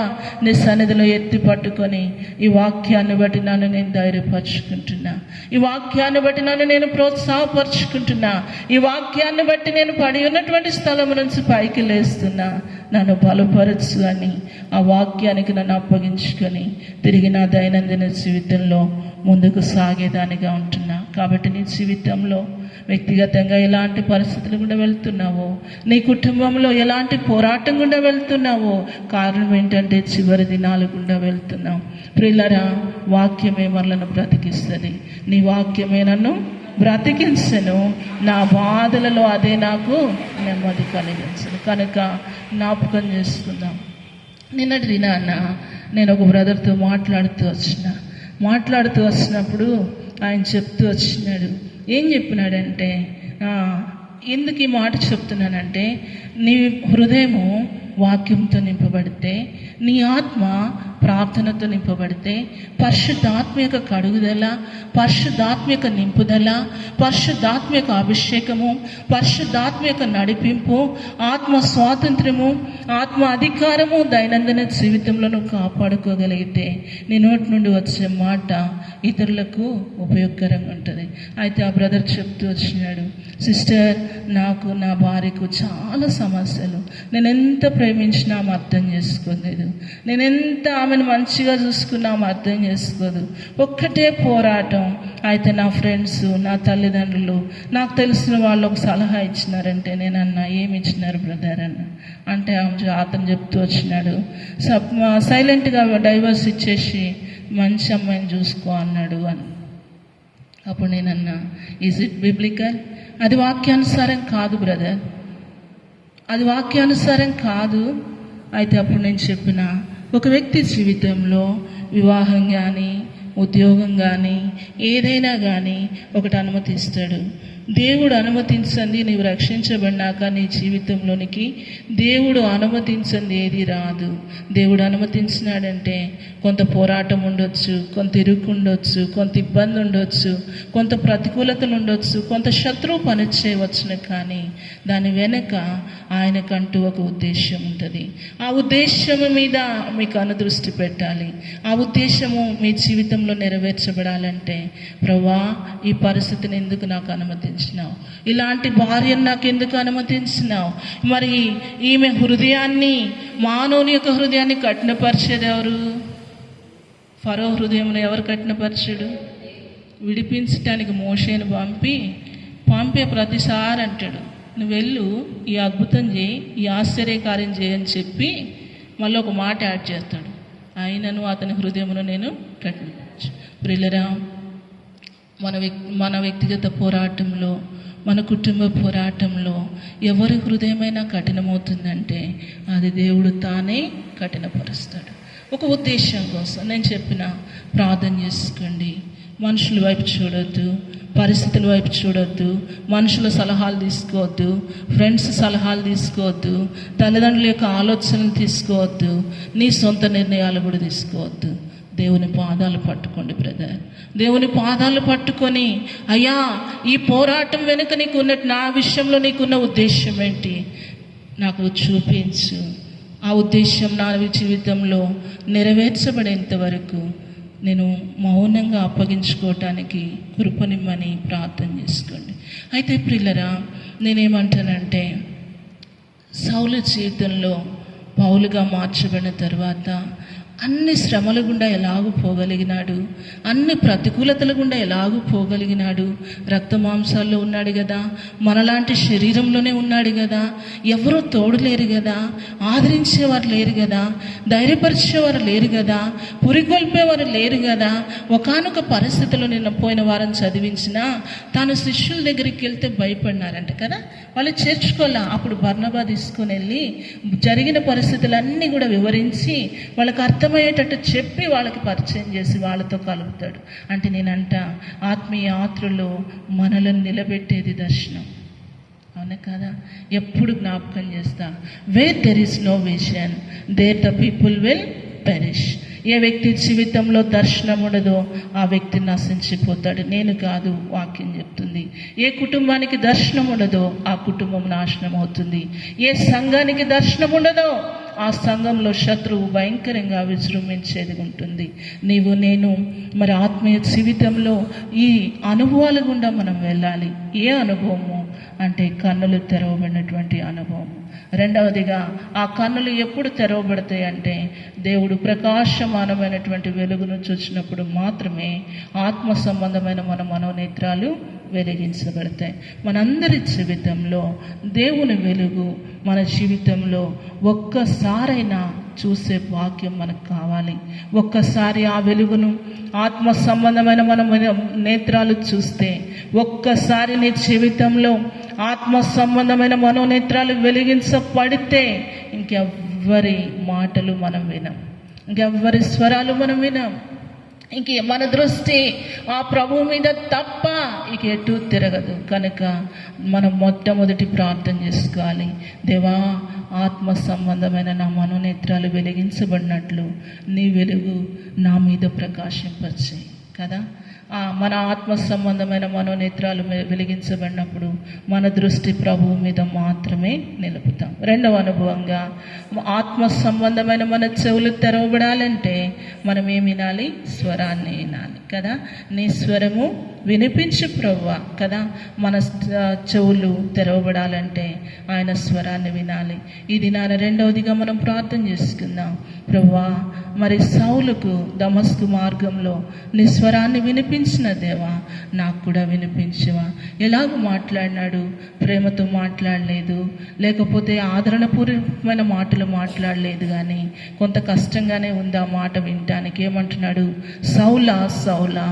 నీ సన్నిధిలో ఎత్తి పట్టుకొని ఈ వాక్యాన్ని బట్టి నన్ను నేను ధైర్యపరుచుకుంటున్నా, ఈ వాక్యాన్ని బట్టి నన్ను నేను ప్రోత్సాహపరుచుకుంటున్నా, ఈ వాక్యాన్ని బట్టి నేను పడి ఉన్నటువంటి స్థలం నుంచి పైకి లేస్తున్నా, నన్ను బలపరచు అని ఆ వాక్యానికి నన్ను అప్పగించుకొని తిరిగి నా దైనందిన జీవితంలో ముందుకు సాగేదానిగా ఉంటున్నా. కాబట్టి నీ జీవితంలో వ్యక్తిగతంగా ఎలాంటి పరిస్థితులు గుండా వెళ్తున్నావో, నీ కుటుంబంలో ఎలాంటి పోరాటం గుండా వెళ్తున్నావో, కారణం ఏంటంటే చివరి దినాలు గుండా వెళ్తున్నావు. ప్రియులారా, వాక్యమే మనలను బ్రతికిస్తుంది. నీ వాక్యమే నన్ను బ్రతికించను, నా బాధలలో అదే నాకు నెమ్మది కలిగించను. కనుక జ్ఞాపకం చేసుకుందాం. నిన్నటి దినాన నేను ఒక బ్రదర్తో మాట్లాడుతూ వచ్చినప్పుడు ఆయన చెప్తూ వచ్చినాడు. ఏం చెప్పినాడంటే, ఎందుకు ఈ మాట చెప్తున్నానంటే, నీ హృదయము వాక్యంతో నింపబడితే, నీ ఆత్మ ప్రార్థనతో నింపబడితే, పరిశుద్ధాత్మ యొక్క కడుగుదల, పరిశుద్ధాత్మ యొక్క నింపుదల, పరిశుద్ధాత్మ యొక్క అభిషేకము, పరిశుద్ధాత్మ యొక్క నడిపింపు, ఆత్మ స్వాతంత్రము, ఆత్మ అధికారము దైనందిన జీవితంలో నువ్వు కాపాడుకోగలిగితే నీ నోటి నుండి వచ్చే మాట ఇతరులకు ఉపయోగకరంగా ఉంటుంది. అయితే ఆ బ్రదర్ చెప్తూ వచ్చినాడు, సిస్టర్, నాకు నా భార్యకు చాలా సమస్యలు, నేను ఎంత ప్రేమించినా ఆమె అర్థం చేసుకోలేదు, నేను ఎంత ఆమెను మంచిగా చూసుకున్నా ఆమె అర్థం చేసుకోదు, ఒక్కటే పోరాటం. అయితే నా ఫ్రెండ్స్, నా తల్లిదండ్రులు, నాకు తెలిసిన వాళ్ళు ఒక సలహా ఇచ్చినారంటే నేనన్నా, ఏమి ఇచ్చినారు బ్రదర్ అన్న అంటే అతను చెప్తూ వచ్చినాడు, సైలెంట్గా డైవర్స్ ఇచ్చేసి మంచి అమ్మాయిని చూసుకో అన్నాడు అని. అప్పుడు నేనన్నా, ఈజ్ ఇట్ బిబ్లికల్? అది వాక్యానుసారం కాదు బ్రదర్, అది వాక్యానుసారం కాదు. అయితే అప్పుడు నేను చెప్పిన, ఒక వ్యక్తి జీవితంలో వివాహం కానీ, ఉద్యోగం కానీ, ఏదైనా కానీ ఒకటి అనుమతిస్తాడు. దేవుడు అనుమతించండి నీవు రక్షించబడినాక నీ జీవితంలోనికి దేవుడు అనుమతించండి ఏది రాదు. దేవుడు అనుమతించినాడంటే కొంత పోరాటం ఉండొచ్చు, కొంత ఇరుకు ఉండొచ్చు, కొంత ఇబ్బంది ఉండొచ్చు, కొంత ప్రతికూలతలు ఉండొచ్చు, కొంత శత్రువు పని చేయవచ్చును. కానీ దాని వెనక ఆయనకంటూ ఒక ఉద్దేశం ఉంటుంది. ఆ ఉద్దేశము మీద మీకు అనుదృష్టి పెట్టాలి. ఆ ఉద్దేశము మీ జీవితంలో నెరవేర్చబడాలంటే, ప్రభువా ఈ పరిస్థితిని ఎందుకు నాకు అనుమతించినావు, ఇలాంటి భార్యను నాకు ఎందుకు అనుమతించినావు, మరి ఈమె హృదయాన్ని, మానవుని యొక్క హృదయాన్ని కఠినపరిచేది ఎవరు? ఫరో హృదయంలో ఎవరు కఠినపరిచాడు? విడిపించటానికి మోషేను పంపే ప్రతిసారి అంటాడు, నువ్వు వెళ్ళు, ఈ అద్భుతం చేయి, ఈ ఆశ్చర్యకార్యం చేయని చెప్పి మళ్ళీ ఒక మాట యాడ్ చేస్తాడు, అయినను అతని హృదయమును నేను కఠినపరచు. ప్రియులరా, మన వ్యక్తిగత పోరాటంలో, మన కుటుంబ పోరాటంలో ఎవరి హృదయమైనా కఠినమవుతుందంటే అది దేవుడు తానే కఠినపరుస్తాడు. ఒక ఉద్దేశం కోసం నేను చెప్పిన ప్రార్థన చేసుకోండి. మనుషుల వైపు చూడొద్దు, పరిస్థితుల వైపు చూడొద్దు, మనుషుల సలహాలు తీసుకోవద్దు, ఫ్రెండ్స్ సలహాలు తీసుకోవద్దు, తల్లిదండ్రుల యొక్క ఆలోచనలు తీసుకోవద్దు, నీ సొంత నిర్ణయాలు కూడా తీసుకోవద్దు. దేవుని పాదాలు పట్టుకోండి బ్రదర్. దేవుని పాదాలు పట్టుకొని, అయ్యా ఈ పోరాటం వెనుక నీకున్న, నా విషయంలో నీకున్న ఉద్దేశం ఏంటి నాకు చూపించు. ఆ ఉద్దేశం నా జీవితంలో నెరవేర్చబడేంత వరకు నేను మౌనంగా అప్పగించుకోవటానికి కృపనిమ్మని ప్రార్థన చేసుకోండి. అయితే ప్రియులరా, నేనేమంటానంటే, సౌలు జీవితంలో పౌలుగా మార్చబడిన తర్వాత అన్ని శ్రమల గుండా ఎలాగూ పోగలిగినాడు, అన్ని ప్రతికూలతల గుండా ఎలాగూ పోగలిగినాడు. రక్త మాంసాల్లో ఉన్నాడు కదా, మనలాంటి శరీరంలోనే ఉన్నాడు కదా, ఎవరూ తోడు లేరు కదా, ఆదరించేవారు లేరు కదా, ధైర్యపరిచేవారు లేరు కదా, పురికొల్పేవారు లేరు కదా. ఒకానొక పరిస్థితిలో నిన్న పోయిన వారం చదివించినా తాను శిష్యుల దగ్గరికి వెళ్తే భయపడినారంట కదా, వాళ్ళు చేర్చుకోలే. అప్పుడు బర్నబా తీసుకొని వెళ్ళి జరిగిన పరిస్థితులన్నీ కూడా వివరించి వాళ్ళకి అర్థమయ్యేటట్టు చెప్పి వాళ్ళకి పరిచయం చేసి వాళ్ళతో కలుపుతాడు. అంటే నేనంట, ఆత్మీయ యాత్రలో మనలను నిలబెట్టేది దర్శనం, అవునా కదా? ఎప్పుడు జ్ఞాపకం చేస్తా, where there is no vision there the people will perish. ఏ వ్యక్తి జీవితంలో దర్శనం ఉండదో ఆ వ్యక్తి నశించిపోతాడు. నేను కాదు, వాక్యం చెప్తుంది. ఏ కుటుంబానికి దర్శనం ఉండదో ఆ కుటుంబం నాశనం అవుతుంది. ఏ సంఘానికి దర్శనం ఉండదో ఆ సంఘంలో శత్రువు భయంకరంగా విజృంభించేది ఉంటుంది. నీవు నేను మరి ఆత్మీయ జీవితంలో ఈ అనుభవాల గుండా మనం వెళ్ళాలి. ఏ అనుభవము అంటే కన్నులు తెరవబడినటువంటి అనుభవం. రెండవదిగా, ఆ కన్నులు ఎప్పుడు తెరవబడతాయి అంటే దేవుడు ప్రకాశమానమైనటువంటి వెలుగును చూసినప్పుడు మాత్రమే ఆత్మ సంబంధమైన మన మనోనేత్రాలు వెలిగించబడతాయి. మనందరి జీవితంలో దేవుని వెలుగు మన జీవితంలో ఒక్కసారైనా చూసే భాగ్యం మనకు కావాలి. ఒక్కసారి ఆ వెలుగును, ఆత్మ సంబంధమైన మన నేత్రాలు చూస్తే, ఒక్కసారి నీ జీవితంలో ఆత్మ సంబంధమైన మనోనేత్రాలు వెలిగించబడితే ఇంకెవ్వరి మాటలు మనం వినం, ఇంకెవ్వరి స్వరాలు మనం వినం. ఇంక మన దృష్టి ఆ ప్రభువు మీద తప్ప ఇక ఎటు తిరగదు. కనుక మనం మొట్టమొదటి ప్రార్థన చేసుకోవాలి, దేవా ఆత్మ సంబంధమైన నా మనోనేత్రాలు వెలిగించబడినట్లు నీ వెలుగు నా మీద ప్రకాశింపచేయి కదా. మన ఆత్మ సంబంధమైన మనోనేత్రాలు వెలిగించబడినప్పుడు మన దృష్టి ప్రభువు మీద మాత్రమే నిలుపుతాం. రెండవ అనుభవంగా, ఆత్మ సంబంధమైన మన చెవులు తెరవబడాలంటే మనం ఏం వినాలి? స్వరాన్ని వినాలి కదా. నీ స్వరము వినిపించు ప్రభువా కదా. మన చెవులు తెరవబడాలంటే ఆయన స్వరాన్ని వినాలి. ఈ దినాన రెండవదిగా మనం ప్రార్థన చేసుకుందాం, ప్రభువా మరి సౌలుకు దమస్కు మార్గంలో నీ స్వరాన్ని వినిపించిన దేవా నాకు కూడా వినిపించవా. ఎలాగ మాట్లాడినాడు? ప్రేమతో మాట్లాడలేదు, లేకపోతే ఆదరణపూర్వకమైన మాటలు మాట్లాడలేదు, కానీ కొంత కష్టంగానే ఉంది ఆ మాట వినటానికి. ఏమంటున్నాడు? సౌలా సౌలా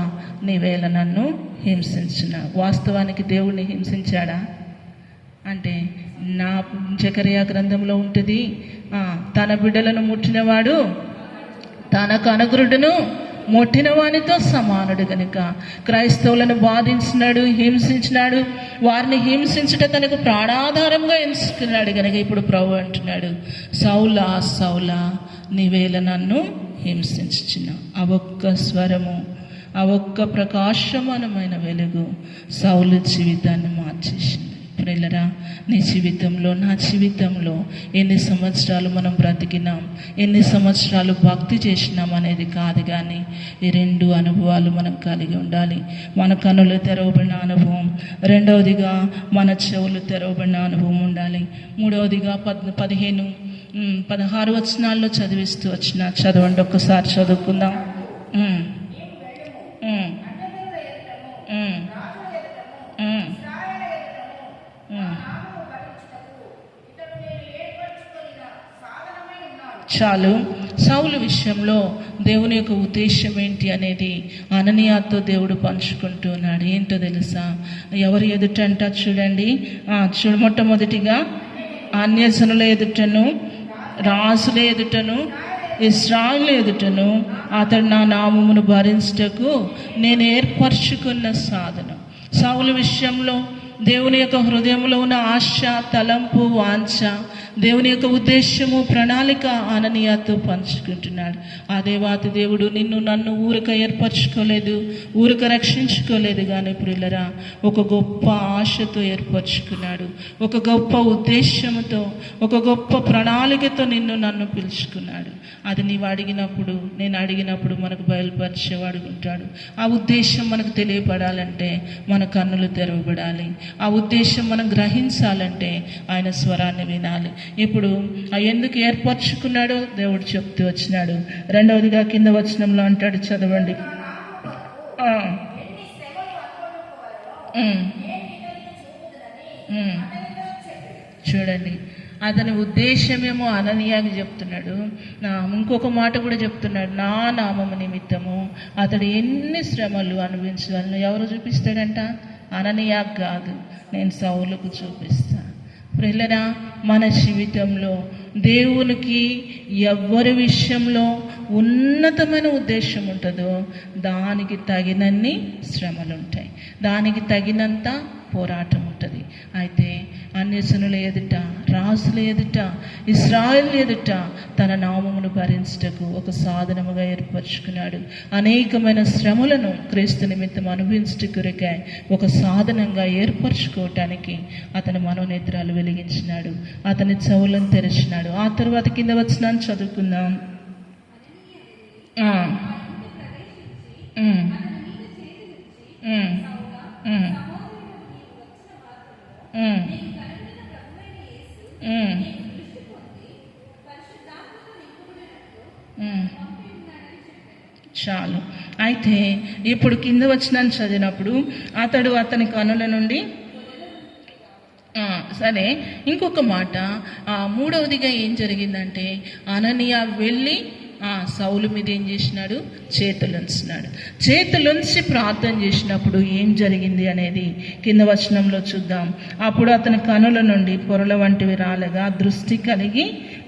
నీవేళ నన్ను హింసించిన. వాస్తవానికి దేవుణ్ణి హింసించాడా అంటే, నా జకరియా గ్రంథంలో ఉంటుంది, తన బిడ్డలను ముట్టినవాడు తనకు అనుగ్రుడును ముట్టిన వానితో సమానుడు. కనుక క్రైస్తవులను బాధించినాడు, హింసించినాడు, వారిని హింసించుట తనకు ప్రాణాధారంగా ఎంచుకున్నాడు. కనుక ఇప్పుడు ప్రభు అంటున్నాడు, సౌలా సౌలా నీవేళ నన్ను హింసించిన. ఆ ఒక్క స్వరము, ఆ ఒక్క ప్రకాశమానమైన వెలుగు సౌలు జీవితాన్ని మార్చేసింది. ప్రియులరా, నీ జీవితంలో, నా జీవితంలో ఎన్ని సంవత్సరాలు మనం బ్రతికినాం, ఎన్ని సంవత్సరాలు భక్తి చేసినాం అనేది కాదు, కానీ ఈ రెండు అనుభవాలు మనం కలిగి ఉండాలి. మన కన్నులు తెరవబడిన అనుభవం, రెండవదిగా మన చెవులు తెరవబడిన అనుభవం ఉండాలి. మూడవదిగా 16 వచనాల్లో చదివిస్తూ వచ్చిన, చదవండి ఒక్కసారి చదువుకుందాం. చాలు. సౌలు విషయంలో దేవుని యొక్క ఉద్దేశం ఏంటి అనేది అననీయాతో దేవుడు పంచుకుంటున్నాడు. ఏంటో తెలుసా? ఎవరి ఎదుటంట చూడండి. మొట్టమొదటిగా అన్యజనుల ఎదుటను, రాజుల ఎదుటను, ఇశ్రాయేలు ఎదుటను అతడు నా నామమును భరించుటకు నేను ఏర్పరచుకున్న సాధనం. సౌలు విషయంలో దేవుని యొక్క హృదయంలో ఉన్న ఆశ, తలంపు, వాంఛ, దేవుని యొక్క ఉద్దేశము, ప్రణాళిక అననీయాతో పంచుకుంటున్నాడు. ఆ దేవాతి దేవుడు నిన్ను నన్ను ఊరిక ఏర్పరచుకోలేదు, ఊరిక రక్షించుకోలేదు, కానీ ప్రియులరా ఒక గొప్ప ఆశతో ఏర్పరచుకున్నాడు. ఒక గొప్ప ఉద్దేశంతో, ఒక గొప్ప ప్రణాళికతో నిన్ను నన్ను పిలుచుకున్నాడు. అది నీవు అడిగినప్పుడు, నేను అడిగినప్పుడు మనకు బయలుపరిచేవాడు ఉంటాడు. ఆ ఉద్దేశం మనకు తెలియపడాలంటే మన కన్నులు తెరవబడాలి. ఆ ఉద్దేశం మనం గ్రహించాలంటే ఆయన స్వరాన్ని వినాలి. ఇప్పుడు ఎందుకు ఏర్పరచుకున్నాడో దేవుడు చెప్తూ వచ్చినాడు. రెండవదిగా కింద వచనంలో అంటాడు, చదవండి. చూడండి, అతని ఉద్దేశమేమో అననీయాకి చెప్తున్నాడు. ఇంకొక మాట కూడా చెప్తున్నాడు, నా నామము నిమిత్తము అతడు ఎన్ని శ్రమలు అనుభవించాలను ఎవరు చూపిస్తాడంట? అననీయా కాదు, నేను సౌలుకు చూపిస్తా. ప్రియులరా, మన జీవితంలో దేవునికి ఎవరి విషయంలో ఉన్నతమైన ఉద్దేశం ఉంటుందో దానికి తగినన్ని శ్రమలు ఉంటాయి, దానికి తగినంత పోరాటం ఉంటుంది. అయితే అన్యజనుల ఎదుట, రాజుల ఎదుట, ఇశ్రాయేలు ఎదుట తన నామమును భరించుటకు ఒక సాధనముగా ఏర్పరచుకున్నాడు. అనేకమైన శ్రమలను క్రీస్తు నిమిత్తం అనుభవించుటకురకై ఒక సాధనంగా ఏర్పరచుకోవటానికి అతని మనోనేత్రాలు వెలిగించినాడు, అతని చెవులను తెరిచినాడు. ఆ తర్వాత కింద వచనాన్ని చదువుకుందాం. చాలు. అయితే ఇప్పుడు కింద వచనాన్ని చదివినప్పుడు అతడు అతని కనుల నుండి సరే, ఇంకొక మాట, మూడవదిగా ఏం జరిగిందంటే అననీయా వెళ్ళి సౌలు మీద ఏం చేసినాడు? చేతులుంచినాడు. చేతులుంచి ప్రార్థన చేసినప్పుడు ఏం జరిగింది అనేది కింద వచనంలో చూద్దాం. అప్పుడు అతని కనుల నుండి పొరల వంటివి రాలగా దృష్టి కలిగి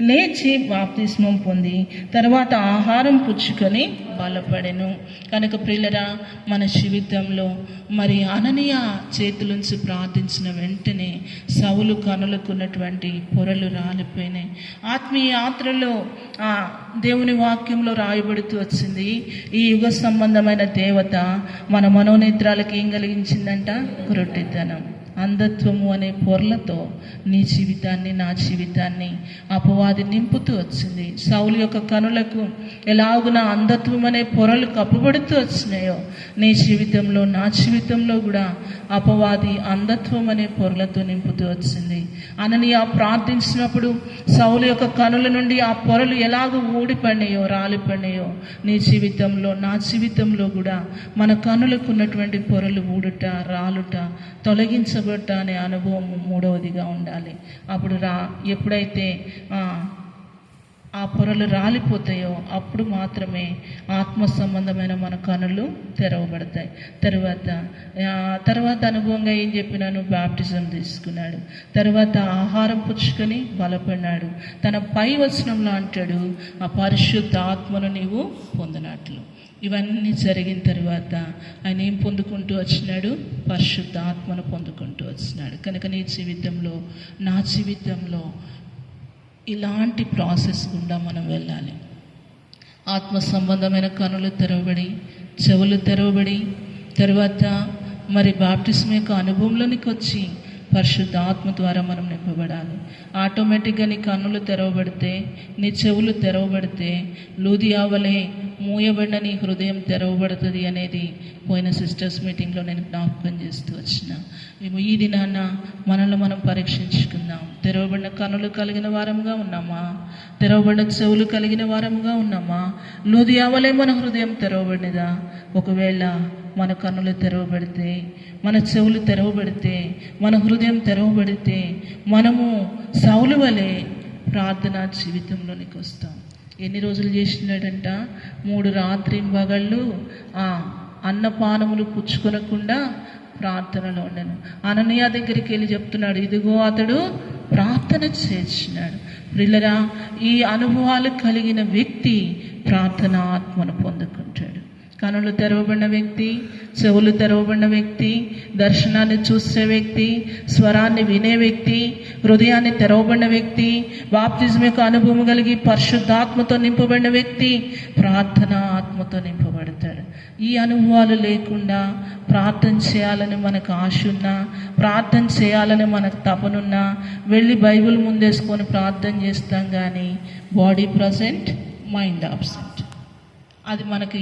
లేచి బాప్తిస్మం పొంది తర్వాత ఆహారం పుచ్చుకొని బలపడెను. కనుక ప్రియులరా, మన జీవితంలో మరి అననీయ చేతులుంచి ప్రార్థించిన వెంటనే సౌలు కనులకున్నటువంటి పొరలు రాలిపోయినాయి. ఆత్మీయ యాత్రలో దేవుని వాక్యంలో రాయబడుతూ వచ్చింది, ఈ యుగ సంబంధమైన దేవత మన మనోనేత్రాలకు ఏం కలిగించిందంట? గురుడితనం, అంధత్వము అనే పొరలతో నీ జీవితాన్ని, నా జీవితాన్ని అపవాది నింపుతూ వచ్చింది. సౌలు యొక్క కనులకు ఎలాగున అంధత్వం అనే పొరలు కప్పబడుతూ వచ్చినాయో నీ జీవితంలో, నా జీవితంలో కూడా అపవాది అంధత్వం అనే పొరలతో నింపుతూ వచ్చింది. అననీయా ప్రార్థించినప్పుడు సౌలు యొక్క కనుల నుండి ఆ పొరలు ఎలాగో ఊడిపడినాయో, రాలిపడినాయో నీ జీవితంలో, నా జీవితంలో కూడా మన కనులకు ఉన్నటువంటి పొరలు ఊడుట, రాలుట, తొలగించబట్ట అనే అనుభవం మూడవదిగా ఉండాలి. అప్పుడు ఎప్పుడైతే ఆ పొరలు రాలిపోతాయో అప్పుడు మాత్రమే ఆత్మ సంబంధమైన మన కనులు తెరవబడతాయి. తర్వాత అనుభవంగా ఏం చెప్పినాను? బాప్టిజం తీసుకున్నాడు, తర్వాత ఆహారం పుచ్చుకొని బలపడినాడు. తన పై వచనంలో అంటాడు, ఆ పరిశుద్ధ ఆత్మను నీవు పొందినట్లు. ఇవన్నీ జరిగిన తర్వాత ఆయన ఏం పొందుకుంటూ వచ్చినాడు? పరిశుద్ధ ఆత్మను పొందుకుంటూ వచ్చినాడు. కనుక నీ జీవితంలో, నా జీవితంలో ఇలాంటి ప్రాసెస్ గుండా మనం వెళ్ళాలి. ఆత్మ సంబంధమైన కనులు తెరవబడి, చెవులు తెరవబడి, తర్వాత మరి బాప్టిజం యొక్క అనుభవంలోనికి వచ్చి పరిశుద్ధ ఆత్మ ద్వారా మనం నింపబడాలి. ఆటోమేటిక్గా నీ కన్నులు తెరవబడితే, నీ చెవులు తెరవబడితే, లూదియావలే మూయబడిన నీ హృదయం తెరవబడుతుంది అనేది పోయిన సిస్టర్స్ మీటింగ్లో నేను జ్ఞాపకం చేస్తూ వచ్చిన. మేము ఈ దినాన్న మనల్ని మనం పరీక్షించుకుందాం. తెరవబడిన కన్నులు కలిగిన వారంగా ఉన్నామా? తెరవబడిన చెవులు కలిగిన వారంగా ఉన్నామా? లూదియావలే మన హృదయం తెరవబడినదా? ఒకవేళ మన కన్నులు తెరవబడితే, మన చెవులు తెరవబడితే, మన హృదయం తెరవబడితే మనము సౌలు వలె ప్రార్థనా జీవితంలోనికి వస్తాం. ఎన్ని రోజులు చేసినాడంట? 3 రాత్రింబగళ్ళు అన్నపానములు పుచ్చుకొనకుండా ప్రార్థనలో ఉండను. అననీయ దగ్గరికి వెళ్ళి చెప్తున్నాడు, ఇదిగో అతడు ప్రార్థన చేసినాడు. ప్రియులారా, ఈ అనుభవాలు కలిగిన వ్యక్తి ప్రార్థన ఆత్మను పొందుకుంటాడు. కనులు తెరవబడిన వ్యక్తి, చెవులు తెరవబడిన వ్యక్తి, దర్శనాన్ని చూసే వ్యక్తి, స్వరాన్ని వినే వ్యక్తి, హృదయాన్ని తెరవబడిన వ్యక్తి, బాప్తిజం యొక్క అనుభవం కలిగి పరిశుద్ధాత్మతో నింపబడిన వ్యక్తి ప్రార్థన ఆత్మతో నింపబడతాడు. ఈ అనుభవాలు లేకుండా ప్రార్థన చేయాలని మనకు ఆశ ఉన్నా, ప్రార్థన చేయాలని మనకు తపనున్నా వెళ్ళి బైబిల్ ముందేసుకొని ప్రార్థన చేస్తాం, కానీ బాడీ ప్రజెంట్, మైండ్ ఆబ్సెంట్. అది మనకి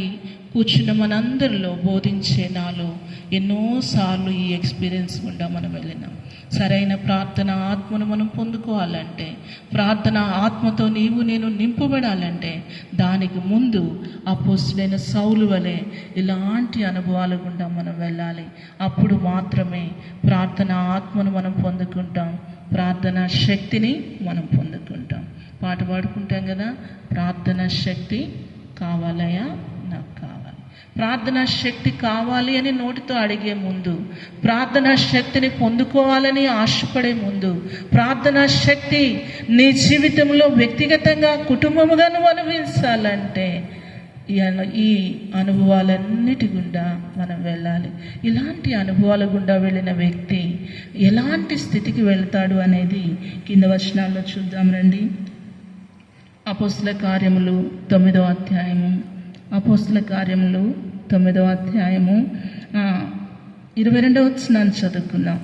కూర్చున్న మనందరిలో బోధించే నాలో ఎన్నోసార్లు ఈ ఎక్స్పీరియన్స్ గుండా మనం వెళ్ళినాం. సరైన ప్రార్థన ఆత్మను మనం పొందుకోవాలంటే, ప్రార్థన ఆత్మతో నీవు నేను నింపబడాలంటే, దానికి ముందు అపోస్తలుడైన సౌలు వలె ఇలాంటి అనుభవాల గుండా మనం వెళ్ళాలి. అప్పుడు మాత్రమే ప్రార్థన ఆత్మను మనం పొందుకుంటాం, ప్రార్థన శక్తిని మనం పొందుకుంటాం. పాట పాడుకుంటాం కదా, ప్రార్థన శక్తి కావాలయా, నాకు కావాలి. ప్రార్థన శక్తి కావాలి అని నోటితో అడిగే ముందు, ప్రార్థన శక్తిని పొందుకోవాలని ఆశపడే ముందు, ప్రార్థన శక్తి నీ జీవితంలో వ్యక్తిగతంగా కుటుంబముగా నువ్వు అనుభవించాలంటే ఈ అనుభవాలన్నిటి గుండా మనం వెళ్ళాలి. ఇలాంటి అనుభవాల గుండా వెళ్ళిన వ్యక్తి ఎలాంటి స్థితికి వెళ్తాడు అనేది కింద వచనాల్లో చూద్దాం రండి. అపోస్తల కార్యములు 9వ అధ్యాయము, అపోస్తల కార్యములు 9వ అధ్యాయము 22వ వచనాన్ని చదువుకుందాం.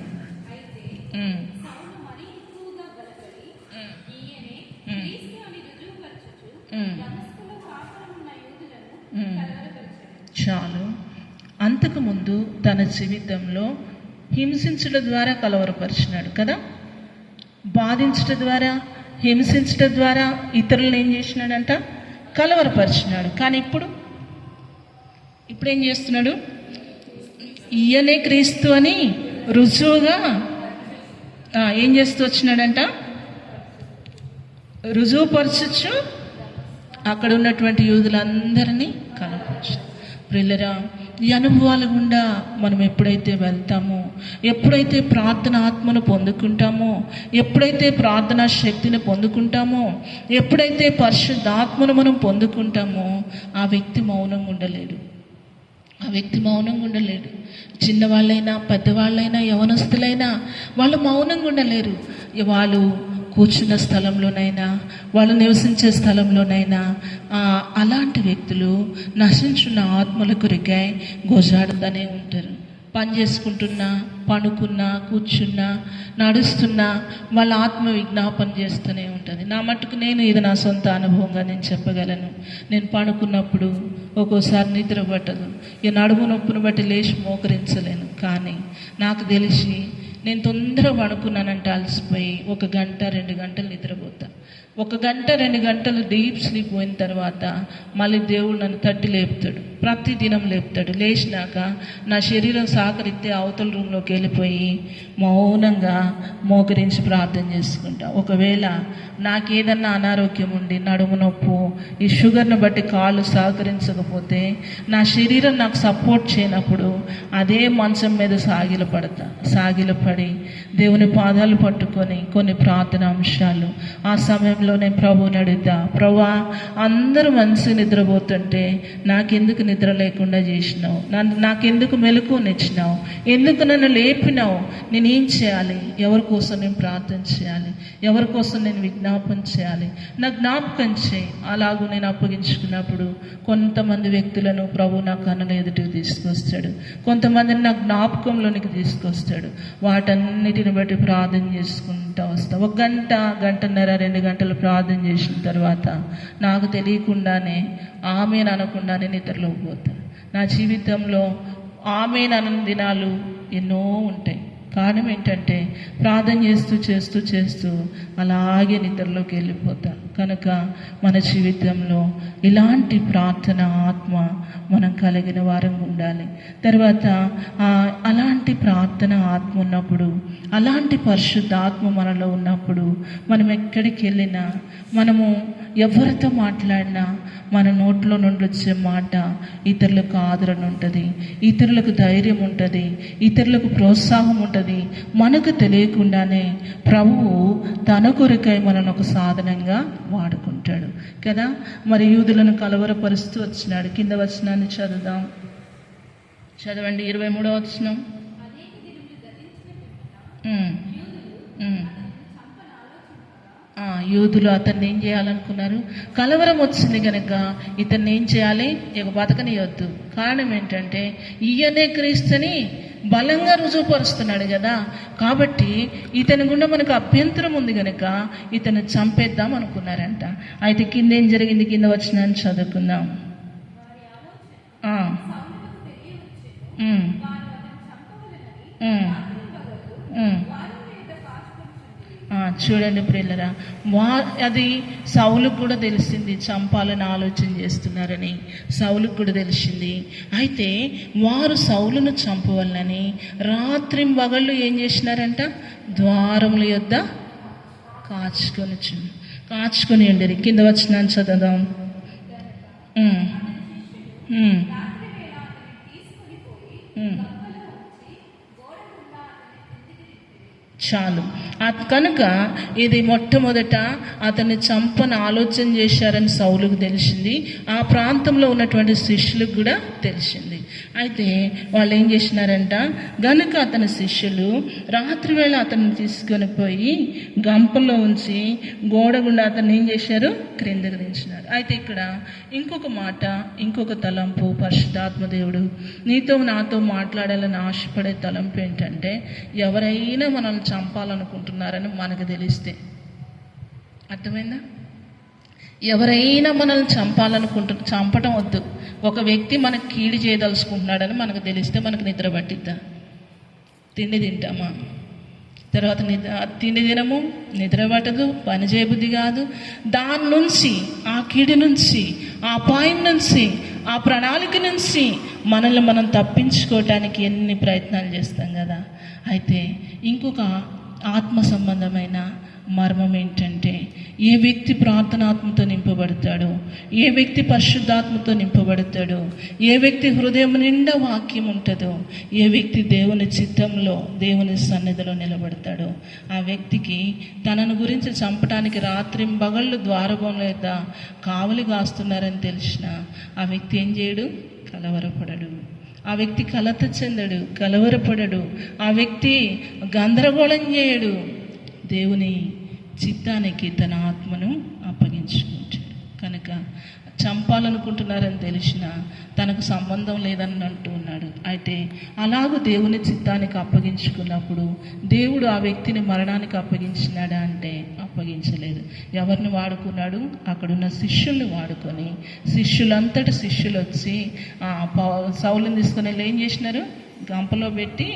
చాలు. అంతకుముందు తన జీవితంలో హింసించడం ద్వారా కలవరపరిచినాడు కదా, బాధించడం ద్వారా, హింసించడం ద్వారా ఇతరులను ఏం చేసినాడంట? కలవరపరిచినాడు. కానీ ఇప్పుడు ఏం చేస్తున్నాడు? ఈయనే క్రీస్తు అని రుజువుగా ఏం చేస్తూ వచ్చినాడంట? రుజువుపరచచ్చు అక్కడ ఉన్నటువంటి యూదులందరినీ కలవచ్చు. ప్రియులారా, ఈ అనుభవాల గుండా మనం ఎప్పుడైతే వెళ్తామో, ఎప్పుడైతే ప్రార్థన ఆత్మను పొందుకుంటామో, ఎప్పుడైతే ప్రార్థనా శక్తిని పొందుకుంటామో, ఎప్పుడైతే పరిశుద్ధాత్మను మనం పొందుకుంటామో, ఆ వ్యక్తి మౌనంగా ఉండలేడు. చిన్నవాళ్ళైనా, పెద్దవాళ్ళైనా, యవనస్తులైనా వాళ్ళు మౌనంగా ఉండలేరు. వాళ్ళు కూర్చున్న స్థలంలోనైనా, వాళ్ళు నివసించే స్థలంలోనైనా అలాంటి వ్యక్తులు నశించున్న ఆత్మల కొరికై గోజాడుతూనే ఉంటారు. పని చేసుకుంటున్నా, పడుకున్నా, కూర్చున్నా, నడుస్తున్నా వాళ్ళ ఆత్మ విజ్ఞాపన చేస్తూనే ఉంటుంది. నా మట్టుకు ఇది నా సొంత అనుభవంగా నేను చెప్పగలను. నేను పడుకున్నప్పుడు ఒక్కోసారి నిద్ర పట్టదు. ఈ నడుము నొప్పును బట్టి లేచి మోకరించలేను. కానీ నాకు తెలిసి నేను తొందరగా పడుకున్నానంటే అలసిపోయి 1 గంట 2 గంటలు నిద్రపోతా. 1 గంట 2 గంటలు డీప్ స్లీప్ పోయిన తర్వాత మళ్ళీ దేవుడు నన్ను తట్టి లేపుతాడు. ప్రతిదినం లేపుతాడు. లేచినాక నా శరీరం సహకరిస్తే అవతల రూమ్లోకి వెళ్ళిపోయి మౌనంగా మోకరించి ప్రార్థన చేసుకుంటా. ఒకవేళ నాకేదన్నా అనారోగ్యం ఉండి, నడుము నొప్పు, ఈ షుగర్ని బట్టి కాళ్ళు సహకరించకపోతే, నా శరీరం నాకు సపోర్ట్ చేయనప్పుడు అదే మంచం మీద సాగిలపడి దేవుని పాదాలు పట్టుకొని కొన్ని ప్రార్థన అంశాలు ఆ సమయంలో నేను ప్రభువుని అడుగుతా, ప్రభువా అందరూ మంచి నిద్రపోతుంటే నాకెందుకు నిద్ర లేకుండా చేసినావు? నాకెందుకు మెలకువనిచ్చినావు? ఎందుకు నన్ను లేపినావు? నేనేం చేయాలి? ఎవరి కోసం నేను ప్రార్థన చేయాలి? ఎవరి కోసం నేను విజ్ఞాపన చేయాలి? నా జ్ఞాపకం చేయి. అలాగూ నేను అప్పగించుకున్నప్పుడు కొంతమంది వ్యక్తులను ప్రభు నా కన్నుల ఎదుటికి తీసుకొస్తాడు, కొంతమందిని నా జ్ఞాపకంలోనికి తీసుకొస్తాడు. వాటన్నిటిని బట్టి ప్రార్థన చేసుకుంటూ వస్తా. 1 గంట, 1.5, 2 గంటలు ప్రార్థన చేసిన తర్వాత నాకు తెలియకుండానే ఆమెను అనకుండానే నిద్రలోకి పోతా. నా జీవితంలో ఆమెను దినాలు ఎన్నో ఉంటాయి. కారణం ఏంటంటే ప్రార్థన చేస్తూ అలాగే నిద్రలోకి వెళ్ళిపోతా. కనుక మన జీవితంలో ఇలాంటి ప్రార్థన ఆత్మ మనం కలిగిన వారం ఉండాలి. తర్వాత అలాంటి ప్రార్థన ఆత్మ ఉన్నప్పుడు, అలాంటి పరిశుద్ధ ఆత్మ మనలో ఉన్నప్పుడు మనం ఎక్కడికి వెళ్ళినా మనము ఎవరితో మాట్లాడినా మన నోట్లో నుండి వచ్చే మాట ఇతరులకు ఆదరణ ఉంటుంది, ఇతరులకు ధైర్యం ఉంటుంది, ఇతరులకు ప్రోత్సాహం ఉంటుంది. మనకు తెలియకుండానే ప్రభువు తన కొరకై మనల్ని ఒక సాధనంగా వాడుకుంటాడు కదా. మరి యూదులను కలవరపరుస్తూ వచ్చినాడు. కింద వచనాన్ని చదువుదాం, చదవండి. 23వ వచనం. యూదులు అతన్ని ఏం చేయాలనుకున్నారు? కలవరం వచ్చింది కనుక ఇతన్ని ఏం చేయాలి? ఇక బతకనియొద్దు. కారణం ఏంటంటే ఈయనే క్రీస్తుని బలంగా రుజువుపరుస్తున్నాడు కదా. కాబట్టి ఇతని గుండా మనకు అభ్యంతరం ఉంది కనుక ఇతను చంపేద్దాం అనుకున్నారంట. అయితే కింద ఏం జరిగింది? కింద వచ్చిన చదువుకుందాం. చూడండి ప్రియులరా, అది సౌలుకు కూడా తెలిసింది, చంపాలని ఆలోచన చేస్తున్నారని సౌలుకు కూడా తెలిసింది. అయితే వారు సౌలును చంపవాలని రాత్రింబగళ్ళు ఏం చేసినారంట? ద్వారముల యొద్ద కాచుకొని ఉండేది. కింద వచ్చిన చదవదాం. చాలు. కనుక ఇది మొట్టమొదట అతన్ని చంపని ఆలోచన చేశారని సౌలుకు తెలిసింది, ఆ ప్రాంతంలో ఉన్నటువంటి శిష్యులకు కూడా తెలిసింది. అయితే వాళ్ళు ఏం చేసినారంట? గనుక అతని శిష్యులు రాత్రివేళ అతన్ని తీసుకొని పోయి గంపలో ఉంచి గోడ గుండా అతన్ని ఏం చేశారు? క్రిందకు దించినారు. అయితే ఇక్కడ ఇంకొక మాట, ఇంకొక తలంపు పరిశుద్ధాత్మ దేవుడు నీతో నాతో మాట్లాడాలని ఆశపడే తలంపు ఏంటంటే, ఎవరైనా మనల్ని చంపాలనుకుంటున్నారని మనకు తెలిస్తే, అర్థమైందా? ఎవరైనా మనల్ని చంపటం వద్దు. ఒక వ్యక్తి మనకు కీడు చేయదలుచుకుంటున్నాడని మనకు తెలిస్తే మనకు నిద్ర పట్టిద్దా? తిండి తింటామా? తర్వాత తిండి తినము, నిద్ర పట్టదు, పని చేయబుద్ధి కాదు. దాని నుంచి, ఆ కీడు నుంచి, ఆ అపాయం నుంచి, ఆ ప్రణాళిక నుంచి మనల్ని మనం తప్పించుకోవటానికి ఎన్ని ప్రయత్నాలు చేస్తాం కదా. అయితే ఇంకొక ఆత్మ సంబంధమైన మర్మం ఏంటంటే, ఏ వ్యక్తి ప్రార్థనాత్మతో నింపబడతాడో, ఏ వ్యక్తి పరిశుద్ధాత్మతో నింపబడతాడో, ఏ వ్యక్తి హృదయం నిండా వాక్యం ఉంటుందో, ఏ వ్యక్తి దేవుని చిత్తంలో దేవుని సన్నిధిలో నిలబడతాడో, ఆ వ్యక్తికి తనను గురించి చంపడానికి రాత్రింబగళ్ళు ద్వారబంలో లేదా కావలి కాస్తున్నారని తెలిసిన ఆ వ్యక్తి ఏం చేయడు? కలవరపడడు. ఆ వ్యక్తి కలత చెందడు, కలవరపడడు. ఆ వ్యక్తి గందరగోళం చేయడు. దేవుని చిత్తానికి తన ఆత్మను అప్పగించుకుంటాడు. కనుక చంపాలనుకుంటున్నారని తెలిసిన తనకు సంబంధం లేదని అంటూ ఉన్నాడు. అయితే అలాగూ దేవుని చిత్తానికి అప్పగించుకున్నప్పుడు దేవుడు ఆ వ్యక్తిని మరణానికి అప్పగించినాడా అంటే అప్పగించలేదు. ఎవరిని వాడుకున్నాడు? అక్కడున్న శిష్యుల్ని వాడుకొని, శిష్యులంతటి శిష్యులు వచ్చి సౌలుని తీసుకొని ఏం చేసినారు? గంపలో పెట్టి